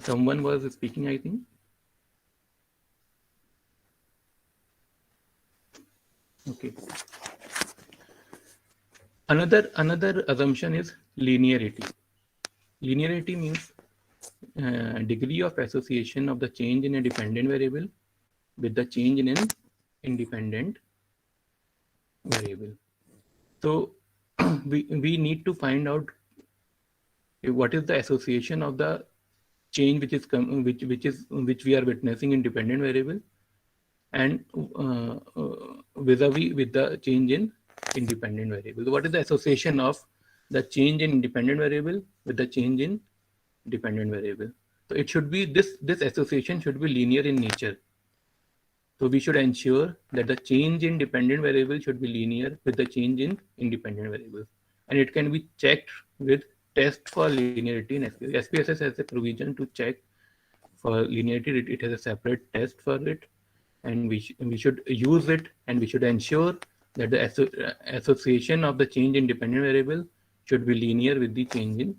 Someone was speaking, I think. Okay. Another assumption is linearity. Linearity means degree of association of the change in a dependent variable with the change in an independent variable. So we need to find out what is the association of the change which we are witnessing in dependent variable, and vis-a-vis with the change in independent variable. So what is the association of the change in independent variable with the change in dependent variable? So it should be this association should be linear in nature. So we should ensure that the change in dependent variable should be linear with the change in independent variable, and it can be checked with test for linearity in SPSS. SPSS has a provision to check for linearity. It has a separate test for it, and we should use it, and we should ensure that the association of the change in dependent variable should be linear with the change in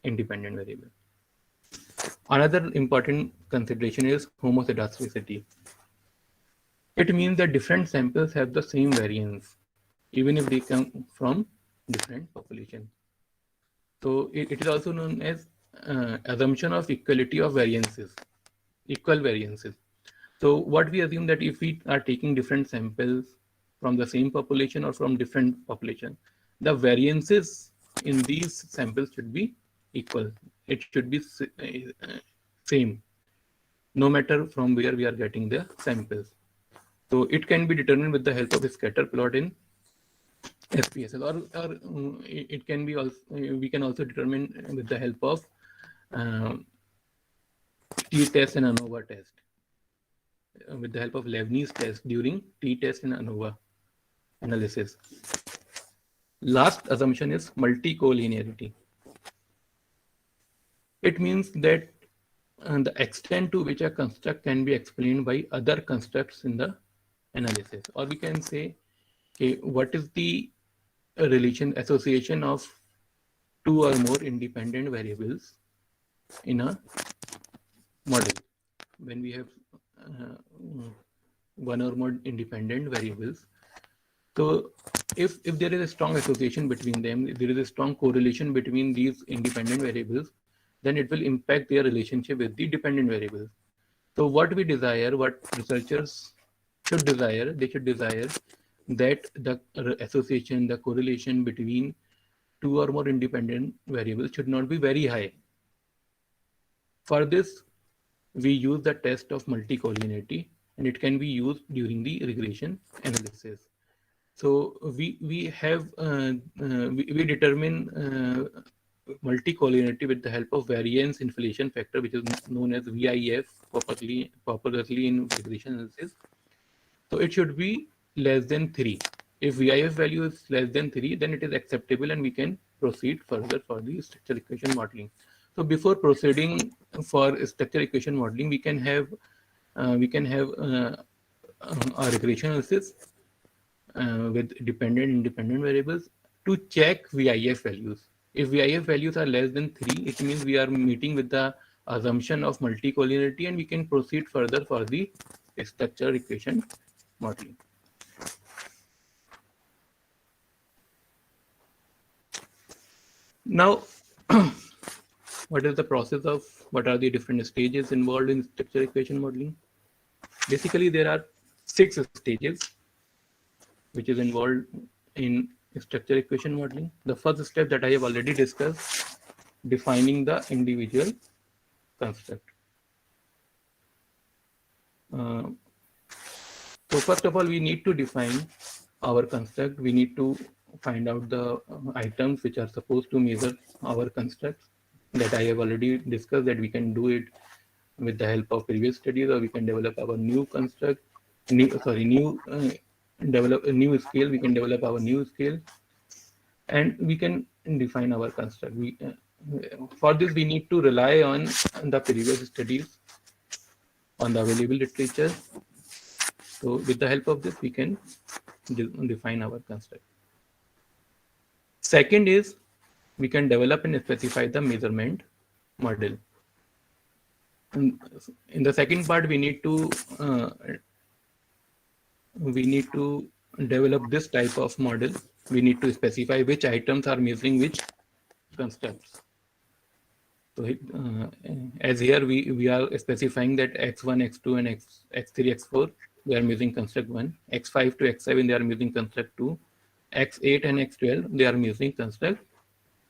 independent variable. Another important consideration is homozygosity. It means that different samples have the same variance, even if they come from different populations. So it is also known as assumption of equality of variances, equal variances. So what we assume that if we are taking different samples from the same population or from different population, the variances in these samples should be equal. It should be same, no matter from where we are getting the samples. So it can be determined with the help of a scatter plot in SPSS, or it can be also, we can also determine with the help of t-test and ANOVA test, with the help of Leibniz test during t-test and ANOVA analysis. Last assumption is multi-collinearity. It means that the extent to which a construct can be explained by other constructs in the analysis, or we can say, okay, what is the relation association of two or more independent variables in a model when we have uh, one or more independent variables. So if there is a strong association between them, if there is a strong correlation between these independent variables, then it will impact their relationship with the dependent variables. So what we desire, what researchers should desire, they should desire that the association, the correlation between two or more independent variables should not be very high. For this, we use the test of multicollinearity, and it can be used during the regression analysis. So we determine multicollinearity with the help of variance inflation factor, which is known as VIF popularly in regression analysis. So it should be less than 3. If VIF value is less than 3, then it is acceptable and we can proceed further for the structure equation modeling. So before proceeding for structure equation modeling, we can have a regression analysis with dependent and independent variables to check VIF values. If VIF values are less than 3, it means we are meeting with the assumption of multicollinearity and we can proceed further for the structure equation modeling. Now, what is the process of, what are the different stages involved in structure equation modeling? Basically, there are 6 stages which is involved in structure equation modeling. The first step that I have already discussed, defining the individual construct. So first of all, we need to define our construct. We need to find out the items which are supposed to measure our constructs, that I have already discussed, that we can do it with the help of previous studies, or we can develop our new construct, develop a new scale. We can develop our new scale, and we can define our construct. For this, we need to rely on the previous studies, on the available literature. So with the help of this, we can define our construct. Second is, we can develop and specify the measurement model. In the second part, we need to develop this type of model. We need to specify which items are measuring which constructs. So as here we are specifying that x1, x2, and x3, x4, they are measuring construct 1. x5 to x7, they are measuring construct 2. x8 and x12, they are measuring construct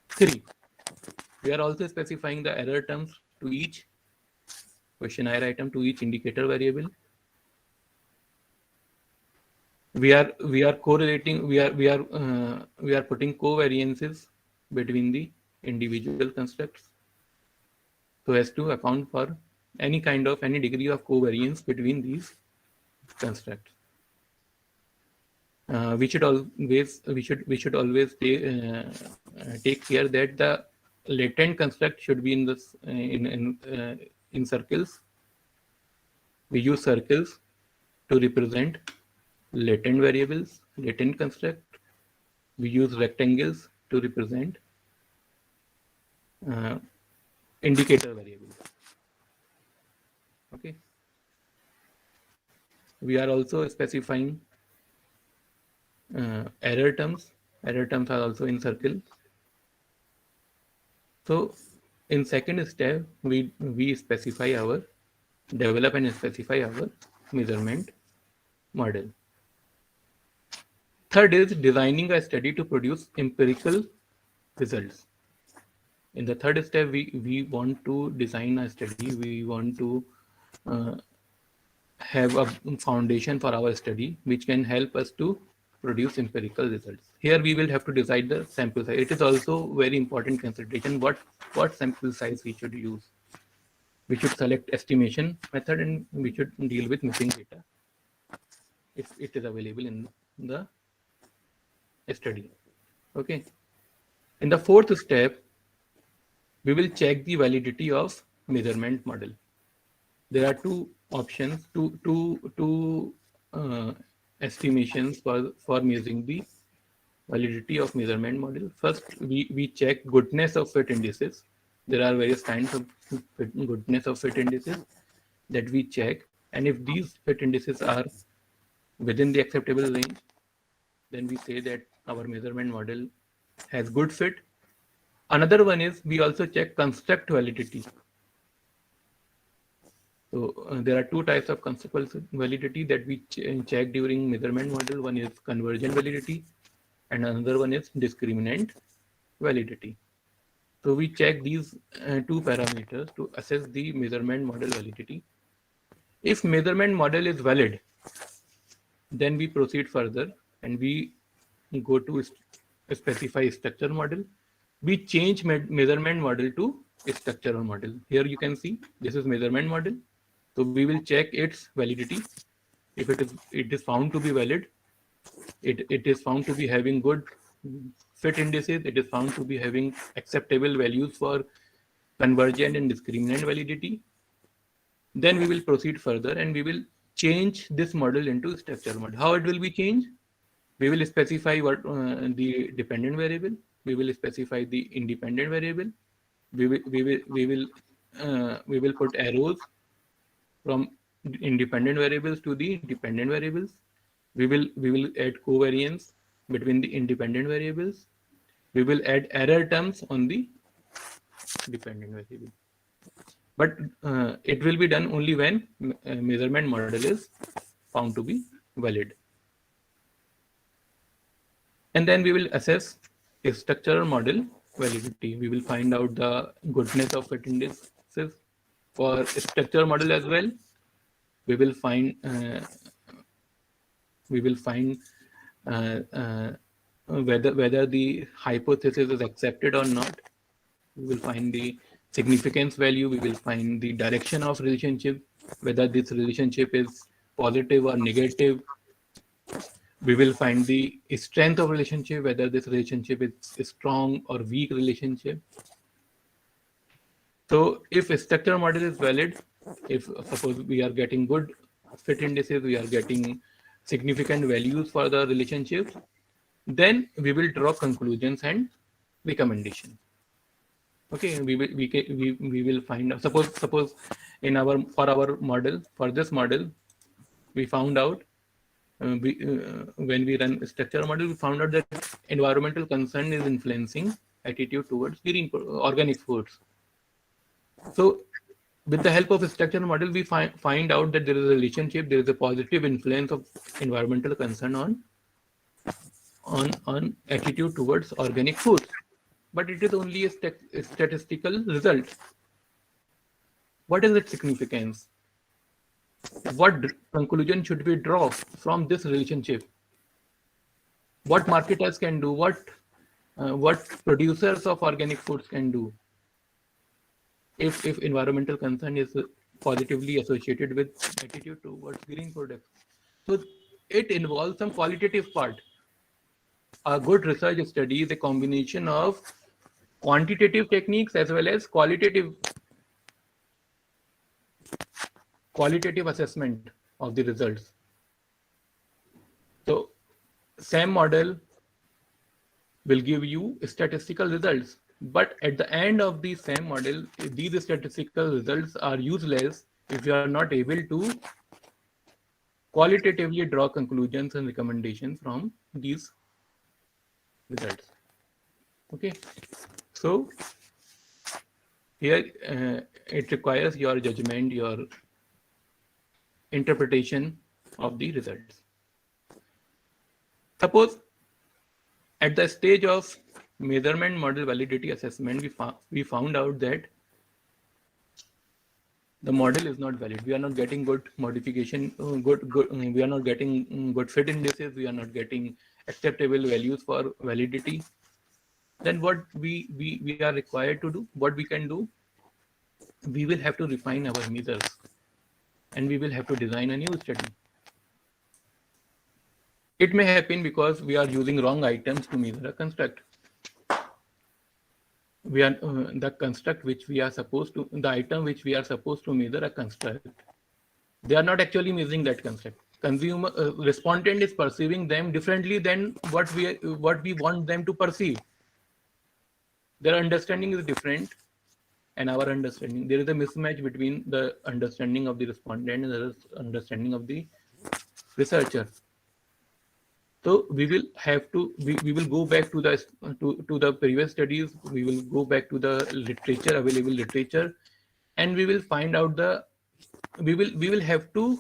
3. We are also specifying the error terms to each questionnaire item, to each indicator variable. We are correlating. We are putting covariances between the individual constructs, so as to account for any degree of covariance between these constructs. We should always take care that the latent construct should be in circles. We use circles to represent latent variables, latent construct. We use rectangles to represent indicator variables. Okay. We are also specifying error terms. Error terms are also in circle. So in second step, we develop and specify our measurement model. Third is designing a study to produce empirical results. In the third step, we want to design a study. We want to have a foundation for our study, which can help us to produce empirical results. Here we will have to decide the sample size. It is also very important consideration what sample size we should use. We should select estimation method, and we should deal with missing data if it is available in the study. Okay. In the fourth step, we will check the validity of measurement model. There are two options, two estimations for measuring the validity of measurement model. First, we check goodness of fit indices. There are various kinds of goodness of fit indices that we check, and if these fit indices are within the acceptable range, then we say that our measurement model has good fit. Another one is we also check construct validity. So there are two types of construct validity that we check during measurement model. One is convergent validity and another one is discriminant validity. So we check these two parameters to assess the measurement model validity. If measurement model is valid, then we proceed further and we go to specify structure model. We change measurement model to structural model. Here you can see this is measurement model. So we will check its validity. If it is found to be valid, it is found to be having good fit indices, it is found to be having acceptable values for convergent and discriminant validity, then we will proceed further and we will change this model into structure model. How it will be changed? We will specify what the dependent variable, we will specify the independent variable, we will put arrows from independent variables to the dependent variables. We will add covariance between the independent variables. We will add error terms on the dependent variable. But it will be done only when measurement model is found to be valid. And then we will assess a structural model validity. We will find out the goodness of fit indices for a structural model as well. We will find whether the hypothesis is accepted or not. We will find the significance value. We will find the direction of relationship, whether this relationship is positive or negative. We will find the strength of relationship, whether this relationship is a strong or weak relationship. So if a structural model is valid, if suppose we are getting good fit indices, we are getting significant values for the relationships, then we will draw conclusions and recommendations. Okay, we will find out. Suppose in for this model, we found out when we run a structural model, we found out that environmental concern is influencing attitude towards green organic foods. So with the help of a structural model, we find out that there is a relationship, there is a positive influence of environmental concern on attitude towards organic foods. But it is only a statistical result. What is its significance? What conclusion should we draw from this relationship? What marketers can do? What producers of organic foods can do? If environmental concern is positively associated with attitude towards green products. So it involves some qualitative part. A good research study is a combination of quantitative techniques as well as qualitative assessment of the results. So SAM model will give you statistical results, but at the end of the SAM model, these statistical results are useless if you are not able to qualitatively draw conclusions and recommendations from these results. Okay, so here it requires your judgment, your interpretation of the results. Suppose at the stage of measurement model validity assessment, we found out that the model is not valid. We are not getting good modification, we are not getting good fit indices, we are not getting acceptable values for validity. Then what we are required to do, what we can do, we will have to refine our measures and we will have to design a new study. It may happen because we are using wrong items to measure a construct. We are the construct which we are supposed to, the item which we are supposed to measure a construct, they are not actually measuring that construct. Consumer respondent is perceiving them differently than what we want them to perceive. Their understanding is different. and our understanding. There is a mismatch between the understanding of the respondent and the understanding of the researcher. So we will have to we will go back to the previous studies. We will go back to the literature, available literature, and we will find out we will have to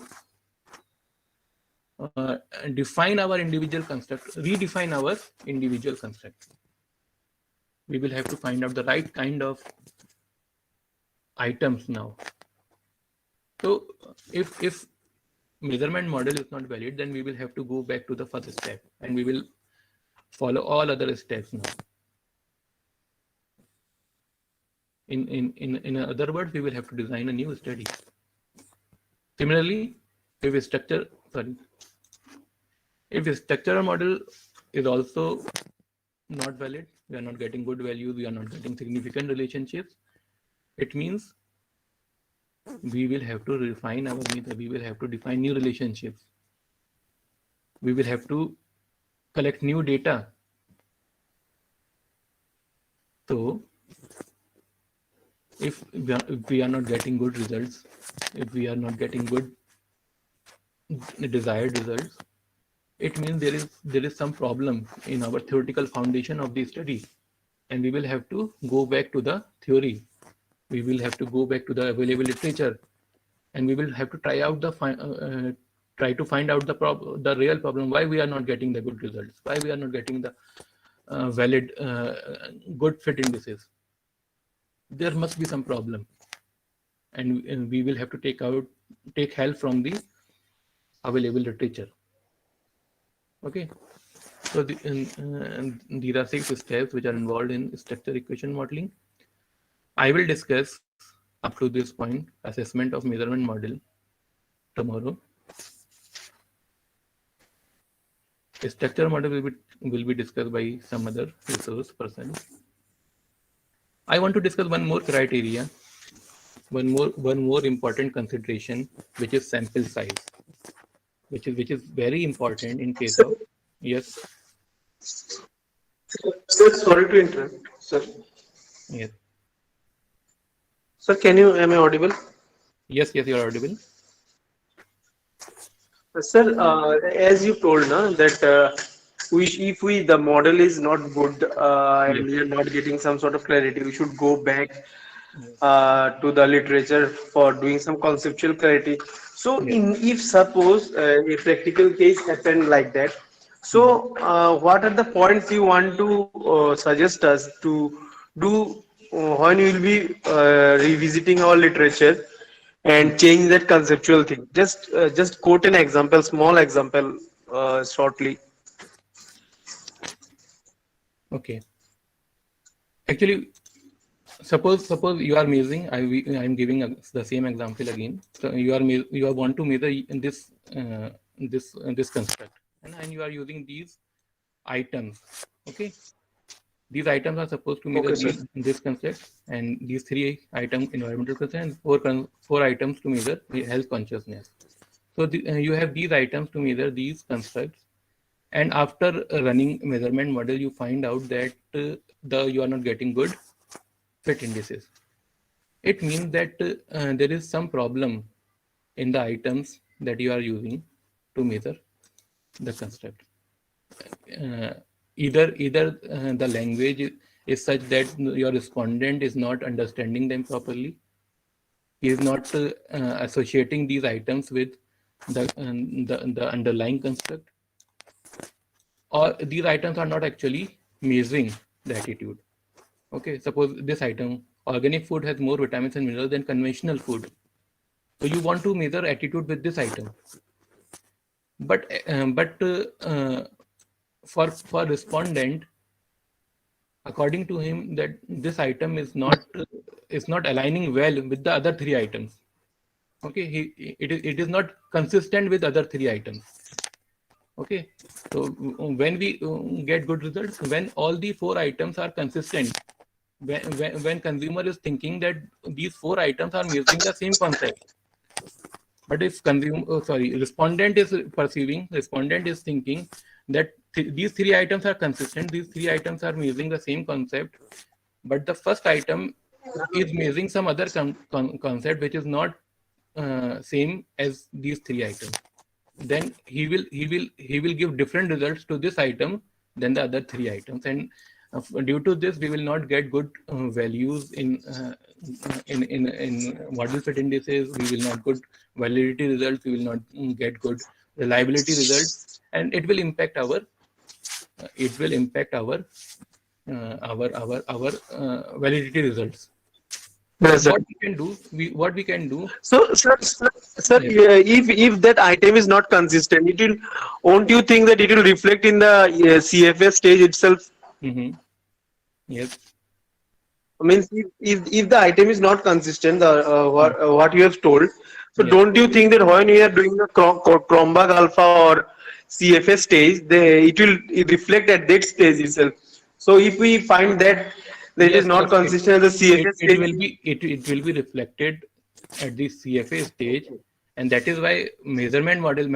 define our individual construct, redefine our individual construct. We will have to find out the right kind of items now. So if measurement model is not valid, then we will have to go back to the first step, and we will follow all other steps now. In other words, we will have to design a new study. Similarly, if a structural model is also not valid, we are not getting good values, we are not getting significant relationships, it means we will have to refine our method. We will have to define new relationships. We will have to collect new data. So if we are not getting good results, if we are not getting good desired results, it means there is some problem in our theoretical foundation of the study, and we will have to go back to the theory. We will have to go back to the available literature, and we will have to try to find out the real problem, why we are not getting the good results, why we are not getting the valid good fit indices. There must be some problem, and we will have to take help from the available literature. Okay, so these are 6 steps which are involved in structure equation modeling. I will discuss up to this point assessment of measurement model tomorrow. A structure model will be discussed by some other resource person. I want to discuss one more criteria, one more important consideration, which is sample size, which is very important in case of yes. Sir, sorry to interrupt, sir. Yes. Sir, am I audible? Yes, you are audible. Sir, as you told, that if the model is not good and we are not getting some sort of clarity, we should go back to the literature for doing some conceptual clarity. So, if suppose a practical case happened like that, so what are the points you want to suggest us to do when we will be revisiting our literature and change that conceptual thing? Just quote an example, small example, shortly. Okay. Actually, suppose you are measuring. I'm giving the same example again. So you want to measure in this construct, and you are using these items. Okay. These items are supposed to measure this concept, and these 3 items environmental consent, and 4 items to measure health consciousness. So you have these items to measure these constructs, and after running measurement model, you find out that you are not getting good fit indices. It means that there is some problem in the items that you are using to measure the construct. Either the language is such that your respondent is not understanding them properly. He is not associating these items with the underlying construct, or these items are not actually measuring the attitude. Okay, suppose this item, organic food, has more vitamins and minerals than conventional food. So you want to measure attitude with this item, but for respondent, according to him, that this item is not aligning well with the other 3 items. Okay, it is not consistent with other 3 items. Okay, so when we get good results, when all the 4 items are consistent, when consumer is thinking that these 4 items are measuring the same concept, but if respondent is thinking that these 3 items are consistent, these 3 items are measuring the same concept, but the first item is measuring some other concept which is not same as these three items, then he will give different results to this item than the other three items, and due to this we will not get good values in model fit indices. We will not good validity results. We will not get good reliability results, and it will impact our validity results. Yes, sir. What we can do. So, sir, Yes. if that item is not consistent, it will. Won't you think that it will reflect in the CFA stage itself? Mhm. Yes. Means if the item is not consistent, what you have told. So, Yes. don't you think that when we are doing the Cronbach alpha or CFA stage, it will reflect at that stage itself. So, if we find that it is Yes, not yes, consistent at the CFA it stage. will be it will be reflected at the CFA stage, and that is why measurement model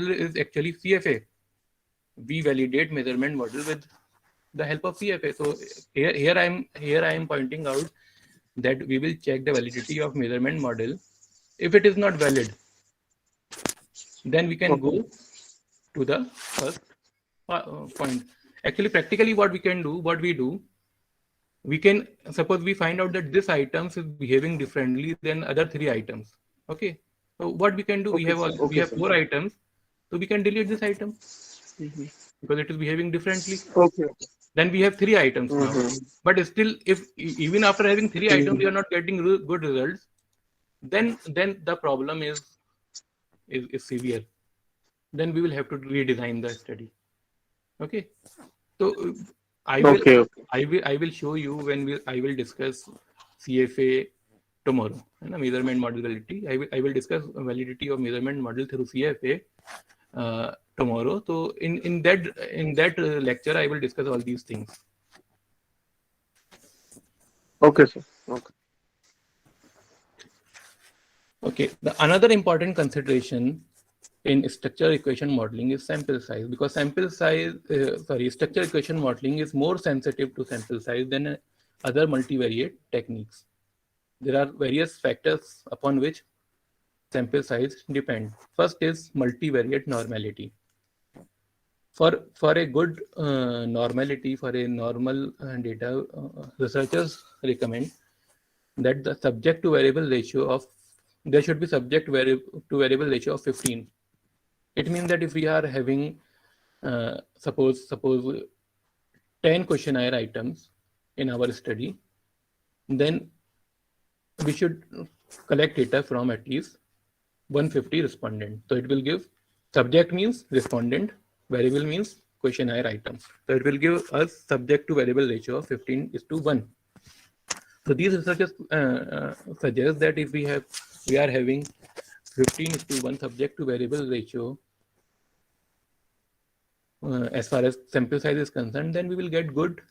is actually CFA. We validate measurement model with the help of CFA. So here I am pointing out that we will check the validity of measurement model. If it is not valid, then we can go to the first point. Actually, practically what we do, we can suppose we find out that this items is behaving differently than other three items. Okay, so what we can do, we have Okay, sir. four items, so we can delete this item because it is behaving differently. Okay. Then we have three items now, Mhm. but still, if even after having three items we are not getting good results, then the problem is severe. Then we will have to redesign the study. Okay, so I will Okay. Okay. I will show you when I will discuss CFA tomorrow. Measurement model validity. I will discuss validity of measurement model through CFA tomorrow. So in that lecture, I will discuss all these things. Okay, sir. Okay. Okay. Another important consideration in structure equation modeling is sample size, because structure equation modeling is more sensitive to sample size than other multivariate techniques. There are various factors upon which sample size depend. First is multivariate normality. For a good normality, for a normal data, researchers recommend that the subject to variable ratio of there should be subject to variable ratio of 15. It means that if we are having suppose 10 questionnaire items in our study, then we should collect data from at least 150 respondents. So it will give subject means respondent, variable means questionnaire items. So it will give us subject to variable ratio of 15:1. So these researchers suggest that if we are having 15:1 subject to variable ratio as far as sample size is concerned, then we will get good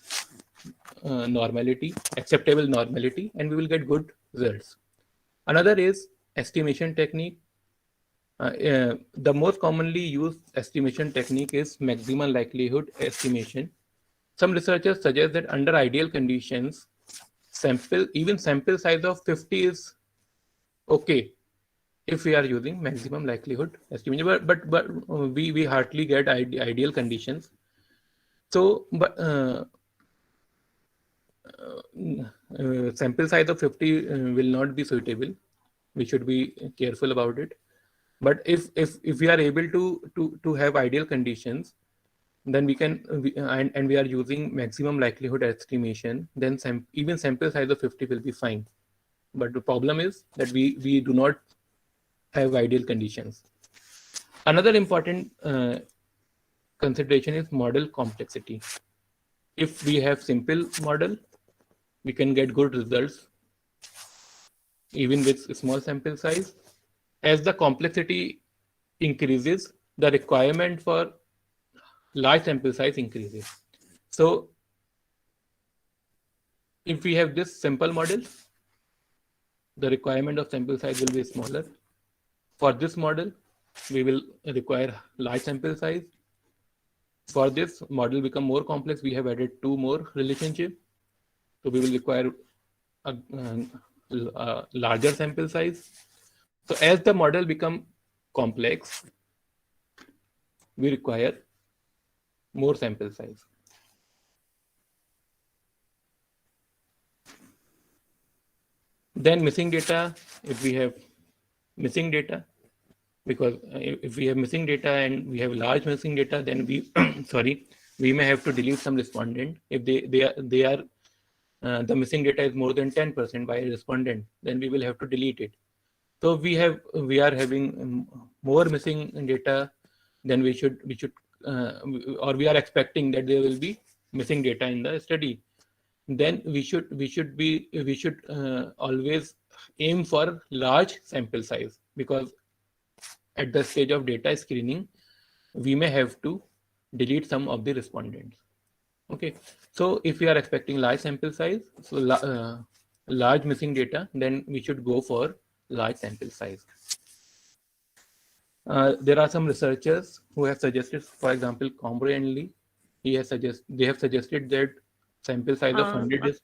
normality, acceptable normality, and we will get good results. Another is estimation technique. The most commonly used estimation technique is maximum likelihood estimation. Some researchers suggest that under ideal conditions, sample size of 50 is okay if we are using maximum likelihood estimation, but we hardly get ideal conditions. So, but sample size of 50 will not be suitable. We should be careful about it. But if we are able to have ideal conditions, then we can and we are using maximum likelihood estimation, then even sample size of 50 will be fine. But the problem is that we do not have ideal conditions. Another important consideration is model complexity. If we have simple model, we can get good results even with small sample size. As the complexity increases, the requirement for large sample size increases. So if we have this simple model, the requirement of sample size will be smaller. For this model, we will require large sample size. For this model become more complex, we have added two more relationships. So we will require a larger sample size. So as the model become complex, we require more sample size. Then missing data, if we have missing data, because if we have missing data and we have large missing data, then we we may have to delete some respondent. If they are the missing data is more than 10% by a respondent, then we will have to delete it. So we are having more missing data, then we are expecting that there will be missing data in the study. Then we should always aim for large sample size, because at the stage of data screening, we may have to delete some of the respondents. Okay, so if we are expecting large sample size, so large missing data, then we should go for large sample size. There are some researchers who have suggested, for example, Combre and Lee. They have suggested that sample size of 100 is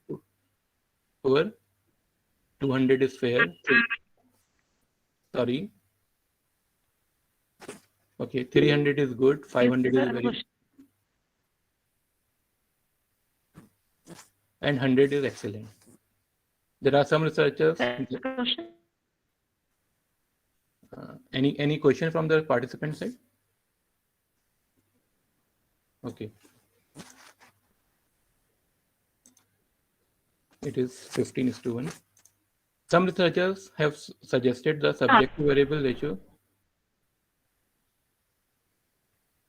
poor, 200 is fair. Sorry. Okay, 300 is good, 500 is very, and 100 is excellent. There are some researchers. Any question from the participant side? Okay. It is 15:1. Some researchers have suggested the subjective variable ratio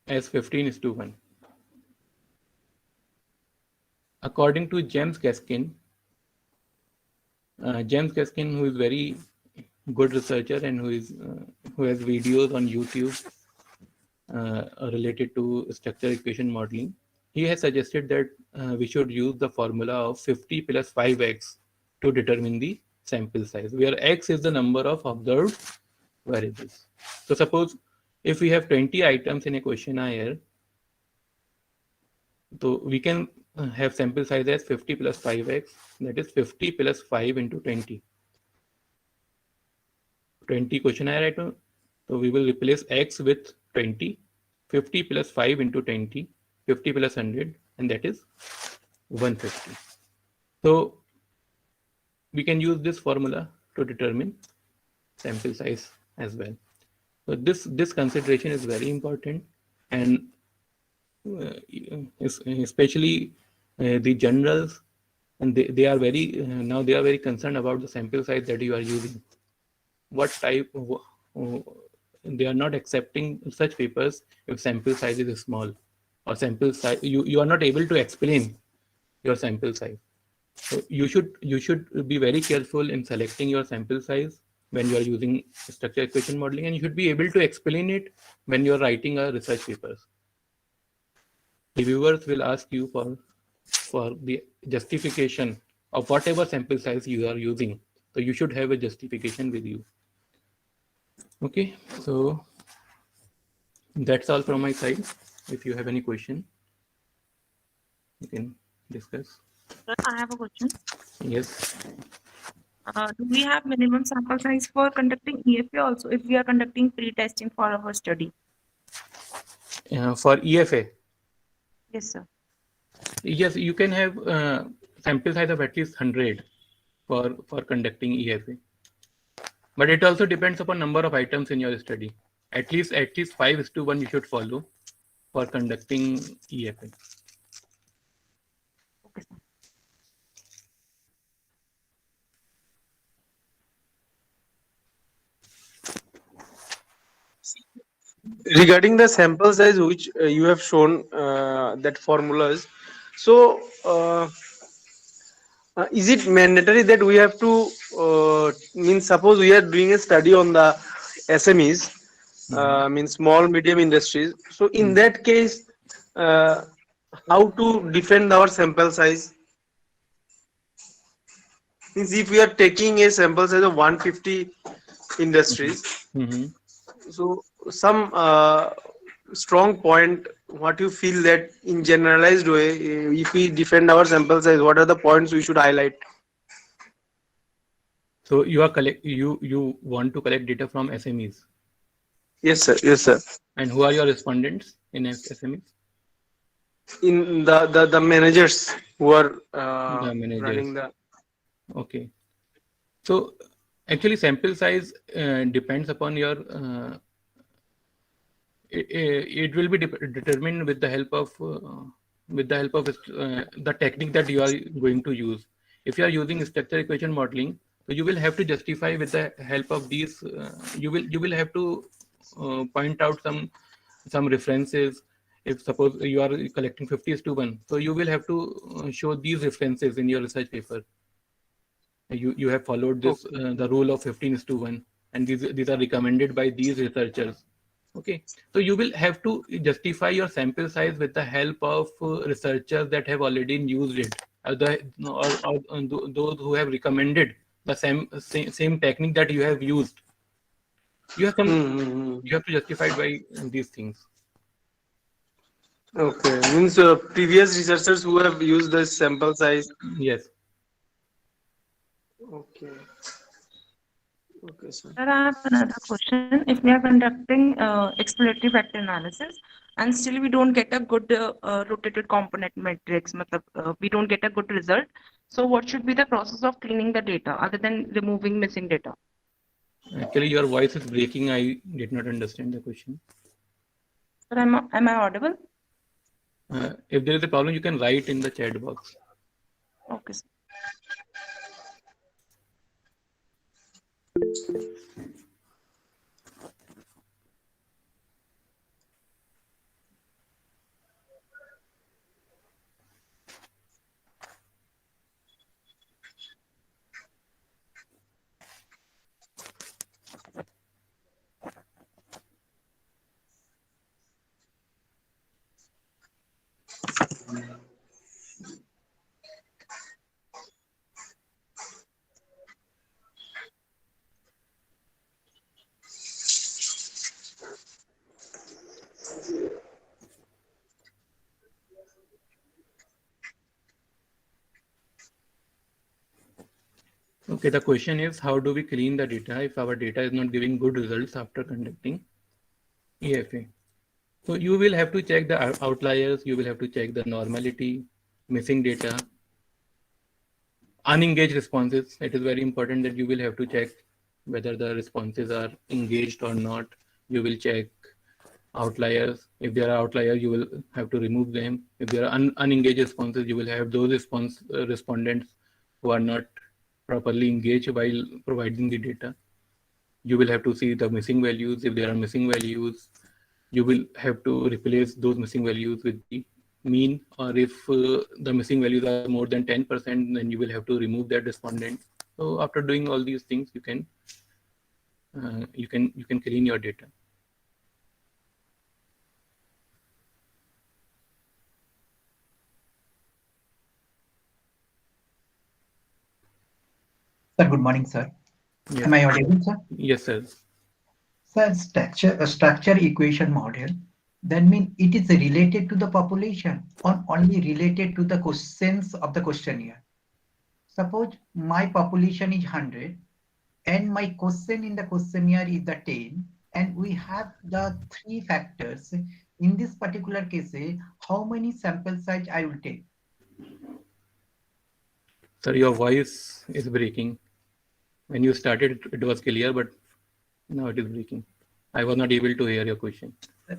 as 15:1. According to James Gaskin, who is very good researcher and who has videos on YouTube related to structure equation modeling, he has suggested that we should use the formula of 50 plus 5x to determine the sample size, where x is the number of observed variables. So suppose if we have 20 items in a questionnaire, so we can have sample size as 50 plus 5x, that is 50 plus 5 into 20. 20 questionnaire item, so we will replace x with 20, 50 plus 5 into 20, 50 plus 100, and that is 150. So we can use this formula to determine sample size as well. So this consideration is very important, and especially the generals, and they are very now they are very concerned about the sample size that you are using. What type of, they are not accepting such papers if sample size is small, or sample size you are not able to explain your sample size. So you should be very careful in selecting your sample size when you are using structure equation modeling, and you should be able to explain it when you are writing a research papers. Reviewers will ask you for the justification of whatever sample size you are using. So you should have a justification with you. Okay, so that's all from my side. If you have any question, you can discuss. Sir, I have a question. Yes. Do we have minimum sample size for conducting EFA also if we are conducting pre-testing for our study? For EFA, Yes, sir. yes, you can have sample size of at least 100 for conducting EFA. But it also depends upon number of items in your study. At least 5:1 you should follow for conducting EFA. Okay, sir. Regarding the sample size which you have shown that formulas, so is it mandatory that we have to suppose we are doing a study on the SMEs, means small medium industries, so in that case how to defend our sample size? Means if we are taking a sample size of 150 industries, so some strong point, what you feel that in generalized way, if we defend our sample size, what are the points we should highlight? So you want to collect data from SMEs, Yes, sir. Yes, sir. and who are your respondents in SMEs? In the managers who are The managers. running the. Okay. So actually, sample size depends upon your. It will be determined with the help of the technique that you are going to use. If you are using structure equation modeling, so you will have to justify with the help of these. You will have to point out some references. If suppose you are collecting 50:1, so you will have to show these references in your research paper. You have followed this the rule of 15:1, and these are recommended by these researchers. Okay, so you will have to justify your sample size with the help of researchers that have already used it, or those who have recommended the same technique that you have used. You have you have to justify it by these things. Okay, means previous researchers who have used the sample size. Yes. Okay. Okay, sir. Sir, I have another question. If we are conducting exploratory vector analysis and still we don't get a good rotated component matrix, we don't get a good result. So what should be the process of cleaning the data other than removing missing data? Actually, your voice is breaking. I did not understand the question. Sir, am I audible? If there is a problem, you can write in the chat box. Okay, sir. Okay, the question is, how do we clean the data if our data is not giving good results after conducting EFA? So you will have to check the outliers, you will have to check the normality, missing data, unengaged responses. It is very important that you will have to check whether the responses are engaged or not. You will check outliers. If there are outliers, you will have to remove them. If there are unengaged responses, you will have those respondents who are not properly engaged while providing the data. You will have to see the missing values. If there are missing values, you will have to replace those missing values with the mean, or if the missing values are more than 10%, then you will have to remove that respondent. So after doing all these things, you can clean your data. Sir, good morning, sir. Yes. Am I audible, sir? Yes, sir. Sir, structure equation model, that means it is related to the population or only related to the questions of the questionnaire. Suppose my population is 100 and my question in the questionnaire is the 10, and we have the 3 factors. In this particular case, how many sample size I will take? Sir, your voice is breaking. When you started, it was clear, but now it is breaking. I was not able to hear your question.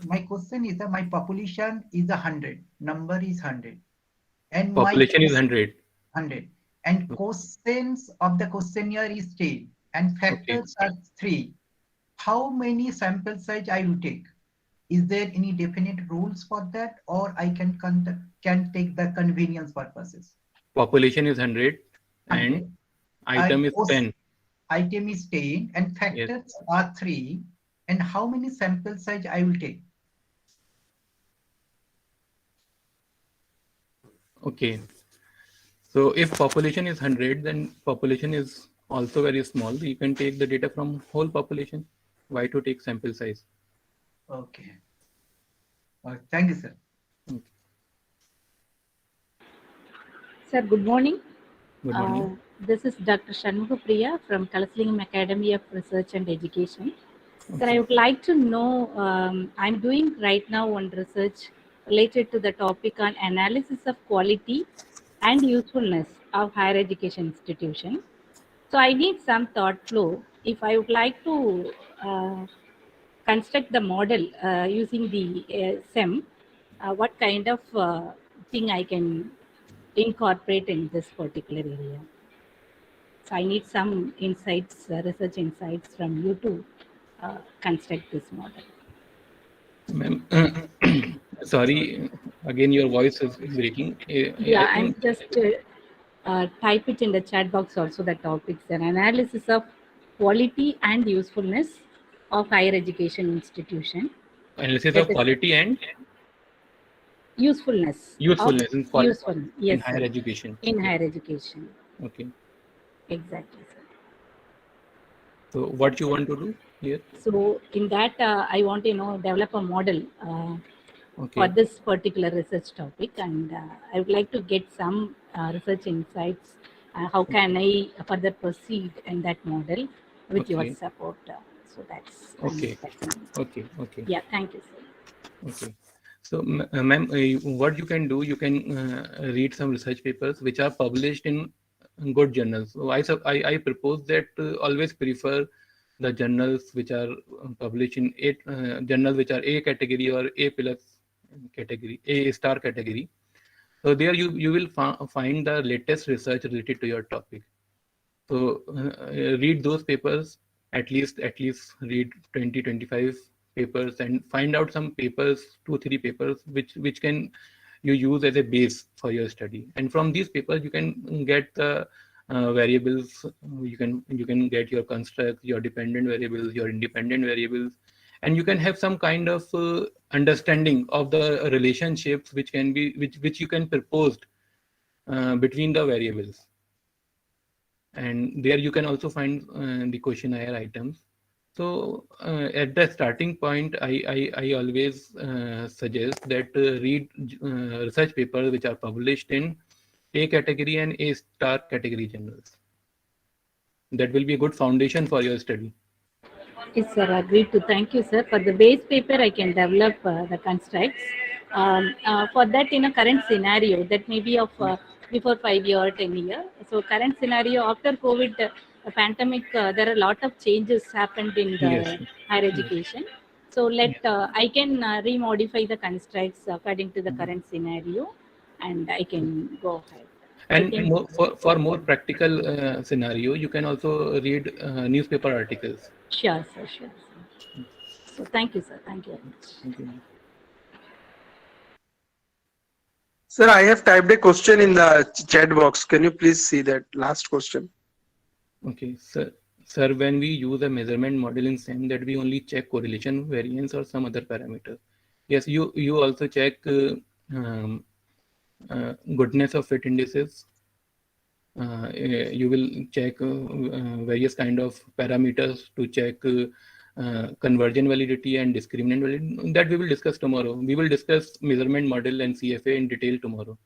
My question is that my population is 100, number is 100, and Population my is 100. 100, and questions of the questionnaire is 10, and factors are 3. How many sample size I will take? Is there any definite rules for that, or I can take the convenience purposes? Population is 100 and 100. item is 10. Item is 10 and factors are 3. And how many sample size I will take? Okay. So if population is 100, then population is also very small. You can take the data from whole population. Why to take sample size? Okay. Thank you, sir. Okay. Sir, good morning. Good morning. This is Dr. Shanmugha Priya from Kalaslingam Academy of Research and Education. Sir, I would like to know, I'm doing right now one research related to the topic on analysis of quality and usefulness of higher education institution. So I need some thought flow. If I would like to construct the model using the SEM, what kind of thing I can incorporate in this particular area? So I need some insights, research insights from you to construct this model. Ma'am, sorry, again, your voice is breaking. Yeah, I'm just type it in the chat box also, the topics and analysis of quality and usefulness of higher education institution. Analysis That of is quality and usefulness. usefulness in, Useful, yes, in higher sir. education. In Okay. higher education. Okay. Exactly, sir. So what you want to do here? So in that, I want to develop a model Okay. for this particular research topic, and I would like to get some research insights. How can I further proceed in that model with your Okay. support? So that's Okay. that's Okay. Okay. yeah. Thank you, sir. Okay. So, ma'am, what you can do, you can read some research papers which are published in good journals. So I propose that always prefer the journals which are published in journals which are A category or A plus category, A star category. So there you will find the latest research related to your topic. So read those papers, at least read 20-25 papers and find out some papers, 2-3 papers which can you use as a base for your study. And from these papers you can get the variables, you can get your constructs, your dependent variables, your independent variables, and you can have some kind of understanding of the relationships which you can propose between the variables. And there you can also find the questionnaire items. So at the starting point, I always suggest that read research papers which are published in A category and A star category journals. That will be a good foundation for your study. Yes, sir. Agreed to. Thank you, sir. For the base paper, I can develop the constructs. For that, in a current scenario, that may be of before 5 year, 10 year. So current scenario after COVID pandemic, there are a lot of changes happened in the Yes. higher education. So I can remodify the constructs according to the current scenario, and I can go ahead. And for more practical scenario, you can also read newspaper articles. Sure, sir. Sure, sir. So thank you, sir. Thank you very much. Thank you. Sir, I have typed a question in the chat box. Can you please see that last question? Okay, sir, when we use a measurement model in SEM, that we only check correlation, variance, or some other parameter. Yes, you also check goodness of fit indices. You will check various kind of parameters to check conversion validity and discriminant validity. That we will discuss tomorrow. We will discuss measurement model and CFA in detail tomorrow.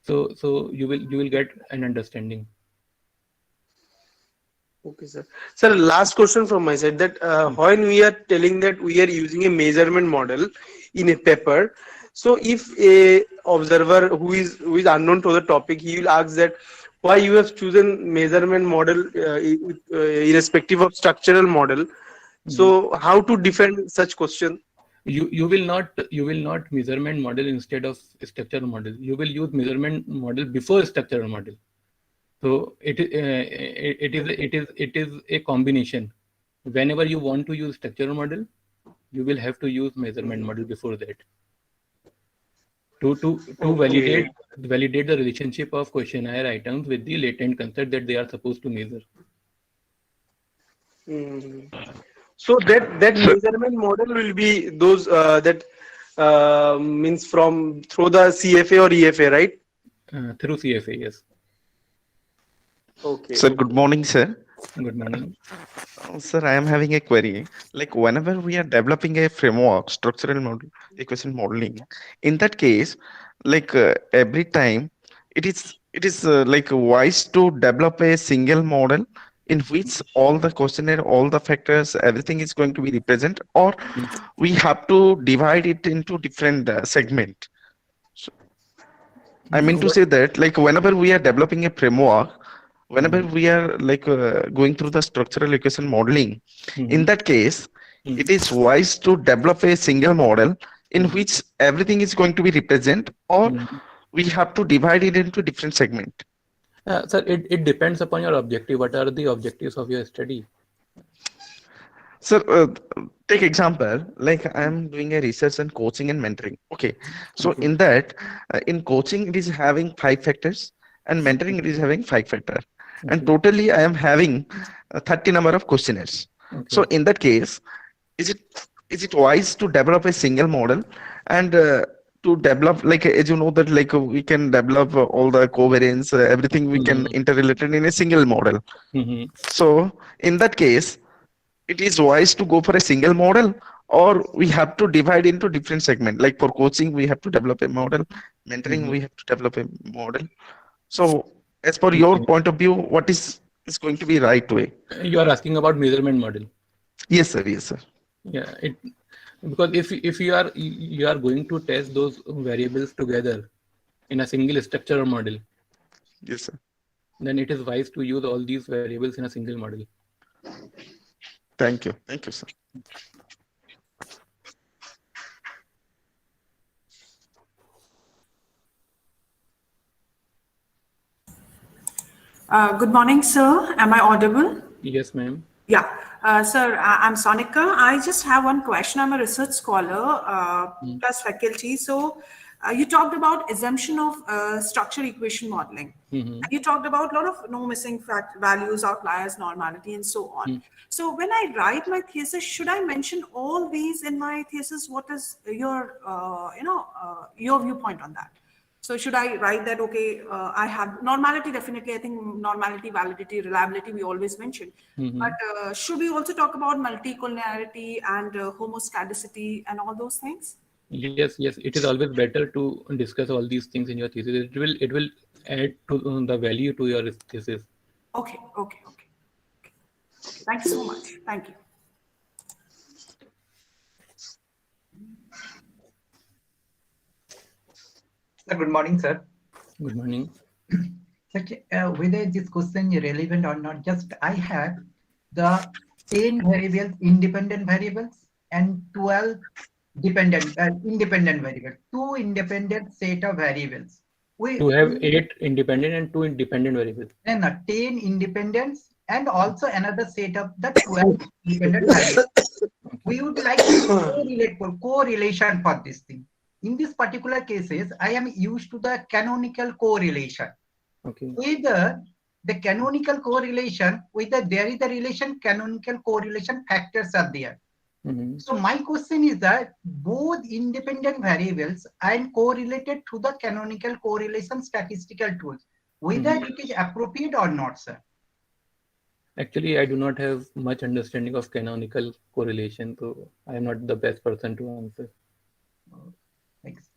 So you will get an understanding. Okay, sir. Sir, last question from my side, that when we are telling that we are using a measurement model in a paper, so if a observer who is unknown to the topic, he will ask that why you have chosen measurement model irrespective of structural model. So how to defend such question? You will not measurement model instead of structural model. You will use measurement model before structural model. So it is a combination. Whenever you want to use structural model, you will have to use measurement model before that. To validate the relationship of questionnaire items with the latent concept that they are supposed to measure. So that measurement model will be those that means through the CFA or EFA, right? Through CFA, yes. Okay. Sir, good morning, sir. Good morning. Sir, I am having a query. Like whenever we are developing a framework, structural model, equation modeling, in that case, like every time it is like wise to develop a single model in which all the questionnaire, all the factors, everything is going to be represent, or we have to divide it into different segment. So, I mean to say that, like, whenever we are developing a framework, whenever we are like going through the structural equation modeling, in that case, it is wise to develop a single model in which everything is going to be represent, or we have to divide it into different segment. Sir, it depends upon your objective. What are the objectives of your study? So take example, like I'm doing a research and coaching and mentoring. Okay, so in that, in coaching it is having 5 factors, and mentoring it is having 5 factor, and totally I am having 30 number of questionnaires. So in that case, is it wise to develop a single model and to develop, like, as you know that, like, we can develop all the covariance, everything we can interrelated in a single model. So in that case, it is wise to go for a single model, or we have to divide into different segment. Like for coaching, we have to develop a model. Mentoring, we have to develop a model. So as per your point of view, what is going to be right way? You are asking about measurement model. Yes, sir. Yes, sir. Yeah, because if you are going to test those variables together in a single structure or model, yes, sir, then it is wise to use all these variables in a single model. Thank you, sir. Good morning, sir. Am I audible? Yes, ma'am. Yeah. Sir, I'm Sonika. I just have one question. I'm a research scholar plus faculty. So you talked about assumption of structure equation modeling. And you talked about a lot of no missing values, outliers, normality, and so on. So when I write my thesis, should I mention all these in my thesis? What is your, your viewpoint on that? So should I write that, okay, I have normality, definitely, I think normality, validity, reliability, we always mention. But should we also talk about multicollinearity and homoscedasticity and all those things? Yes, it is always better to discuss all these things in your thesis. It will add to the value to your thesis. Okay. Thank you so much. Thank you. Good morning, sir. Good morning. Whether this question is relevant or not, just I have the 10 variables, independent variables, and 12 independent variables. 2 independent set of variables. You have 8 independent and 2 independent variables. And 10 independents, and also another set of the 12 independent variables. We would like to correlation for this thing. In this particular cases, I am used to the canonical correlation. Okay. Whether the canonical correlation, whether there is a relation, canonical correlation factors are there. So my question is that both independent variables are correlated to the canonical correlation statistical tools, whether it is appropriate or not, sir. Actually, I do not have much understanding of canonical correlation, so I am not the best person to answer. Thanks.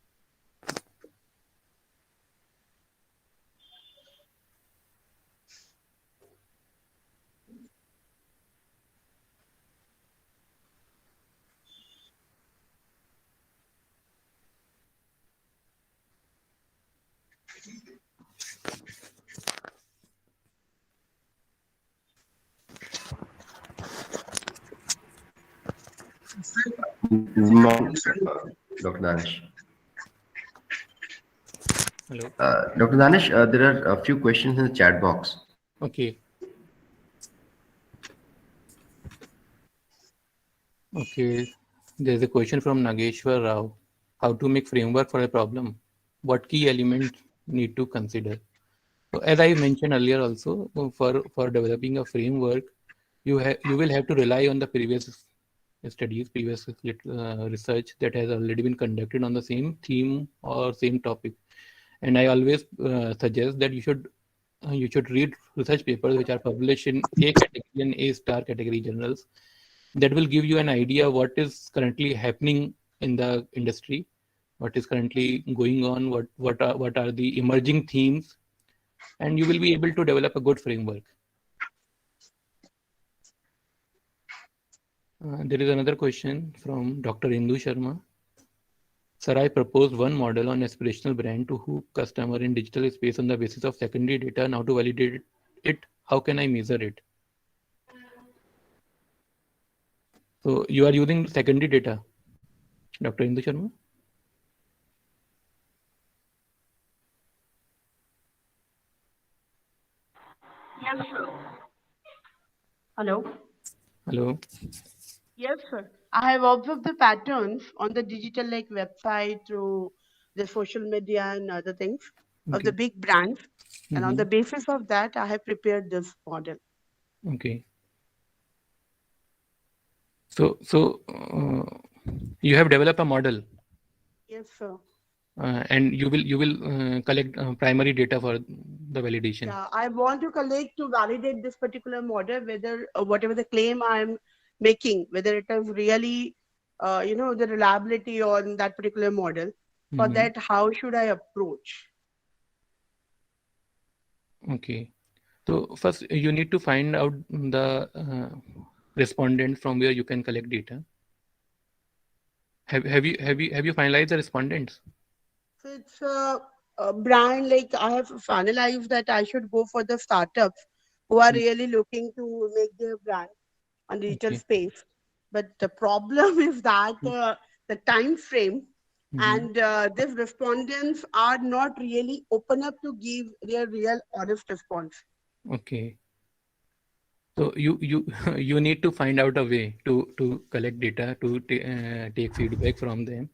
No, Dr. Danish. Hello. Dr. Danish, there are a few questions in the chat box. Okay. There's a question from Nageshwar Rao. How to make framework for a problem? What key elements need to consider? So as I mentioned earlier also, for developing a framework, you will have to rely on the previous studies, previous research that has already been conducted on the same theme or same topic. And I always suggest that you should read research papers which are published in A category and A star category journals. That will give you an idea what is currently happening in the industry, what is currently going on, what are the emerging themes, and you will be able to develop a good framework. There is another question from Dr. Indu Sharma. Sir, I proposed one model on aspirational brand to hook customer in digital space on the basis of secondary data. Now to validate it, how can I measure it? So you are using secondary data, Dr. Indu Sharma? Yes, sir. Hello. Hello. Yes, sir. I have observed the patterns on the digital like website through the social media and other things of the Okay. big brands. And on the Mhm. basis of that, I have prepared this model. Okay. So you have developed a model, Yes, sir. and you will collect primary data for the validation. Yeah, I want to collect to validate this particular model, whether whatever the claim I'm making, whether it is really, the reliability on that particular model. For Mhm. that, how should I approach? Okay. So first you need to find out the respondent from where you can collect data. Have you finalized the respondents? So it's a brand like I have finalized that I should go for the startups who are really looking to make their brand on digital Okay. space. But the problem is that the time frame and these respondents are not really open up to give their real honest response. Okay. So you you need to find out a way to collect data, to take feedback from them,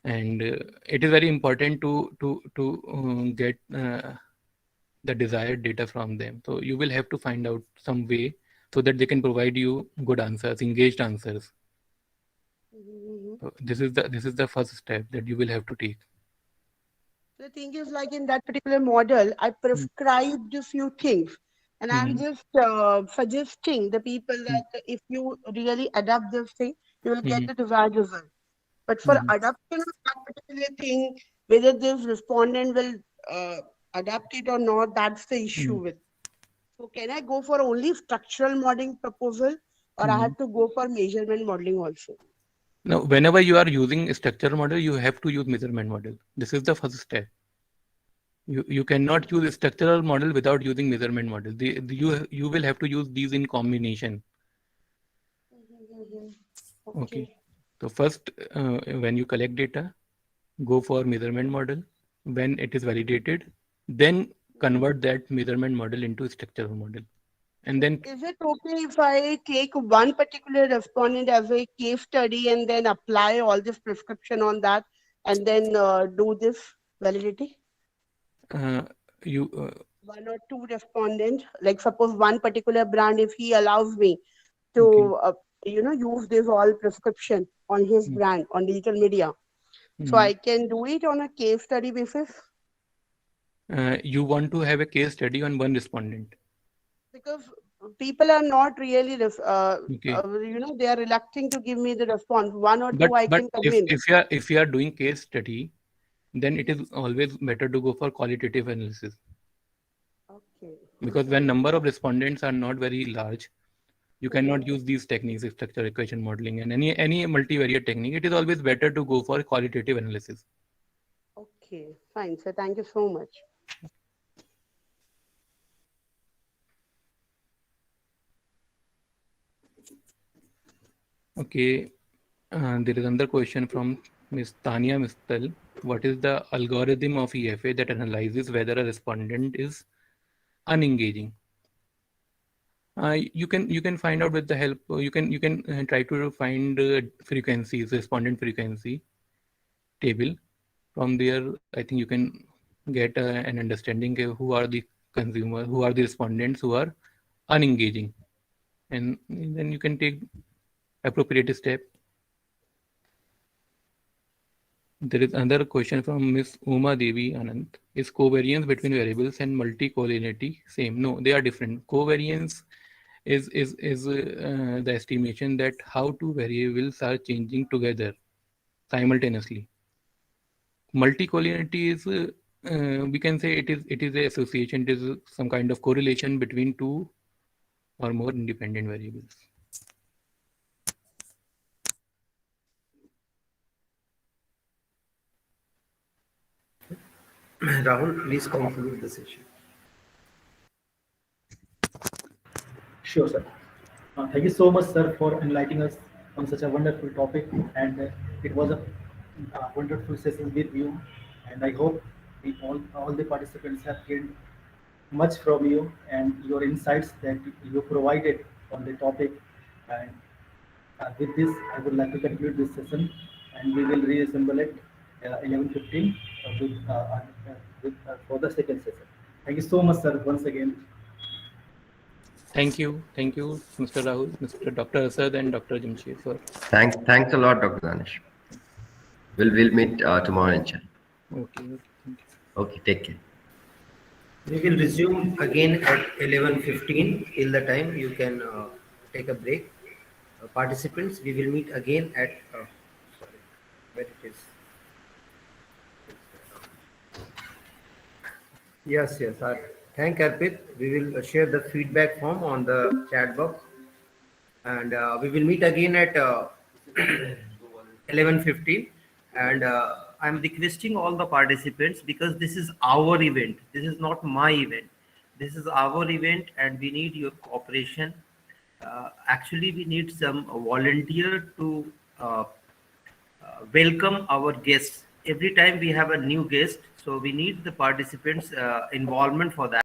and it is very important to get the desired data from them. So you will have to find out some way so that they can provide you good answers, engaged answers. So this is the first step that you will have to take. The thing is, like in that particular model, I prescribed a few things, and I'm just suggesting the people that if you really adapt this thing, you will get the desired result. But for adoption of that particular thing, whether this respondent will adapt it or not, that's the issue with. So can I go for only structural modeling proposal, or I have to go for measurement modeling also? Now, whenever you are using a structural model, you have to use measurement model. This is the first step. You cannot use a structural model without using measurement model. You will have to use these in combination. Okay. So first, when you collect data, go for measurement model. When it is validated, then convert that measurement model into a structural model. And then Is it okay if I take one particular respondent as a case study and then apply all this prescription on that and then do this validity? you One or two respondents, like suppose one particular brand, if he allows me to, use this all prescription on his brand on digital media, so I can do it on a case study basis. You want to have a case study on one respondent. Because people are not really, they are reluctant to give me the response. One or two I But can convince. if you are doing case study, then it is always better to go for qualitative analysis. Okay. Because when number of respondents are not very large, you cannot use these techniques, structure equation modeling and any multivariate technique. It is always better to go for qualitative analysis. Okay, fine. So thank you so much. Okay, there is another question from Ms. Tanya Mistal. What is the algorithm of EFA that analyzes whether a respondent is unengaging? You can find out with the help. You can try to find frequencies, respondent frequency table. From there, I think you can get an understanding of who are the consumers, who are the respondents who are unengaging, and then you can take appropriate step. There is another question from Ms. Uma Devi Anand. Is covariance between variables and multicollinearity same? No, they are different. Covariance is the estimation that how two variables are changing together simultaneously. multicollinearity is we can say it is a association, it is some kind of correlation between two or more independent variables. Rahul, please conclude the session. Sure, sir. Thank you so much, sir, for enlightening us on such a wonderful topic. And it was a wonderful session with you. And I hope all the participants have gained much from you and your insights that you provided on the topic. And with this, I would like to conclude this session, and we will reassemble it 11:15 for the second session. Thank you so much, sir, once again. Thank you, Mr. Rahul, Mr. Dr. Asad, and Dr. Jamshed for. Thanks a lot, Dr. Danish. We'll meet tomorrow in chat. Okay. Thank you. Okay, take care. We will resume again at 11:15. Till the time you can take a break. Participants, we will meet again at where it is. Yes. Thank Arpit. We will share the feedback form on the chat box, and we will meet again at 11:15. And I'm requesting all the participants, because this is our event. This is not my event. This is our event, and we need your cooperation. Actually, we need some volunteer to welcome our guests. Every time we have a new guest, so we need the participants' involvement for that.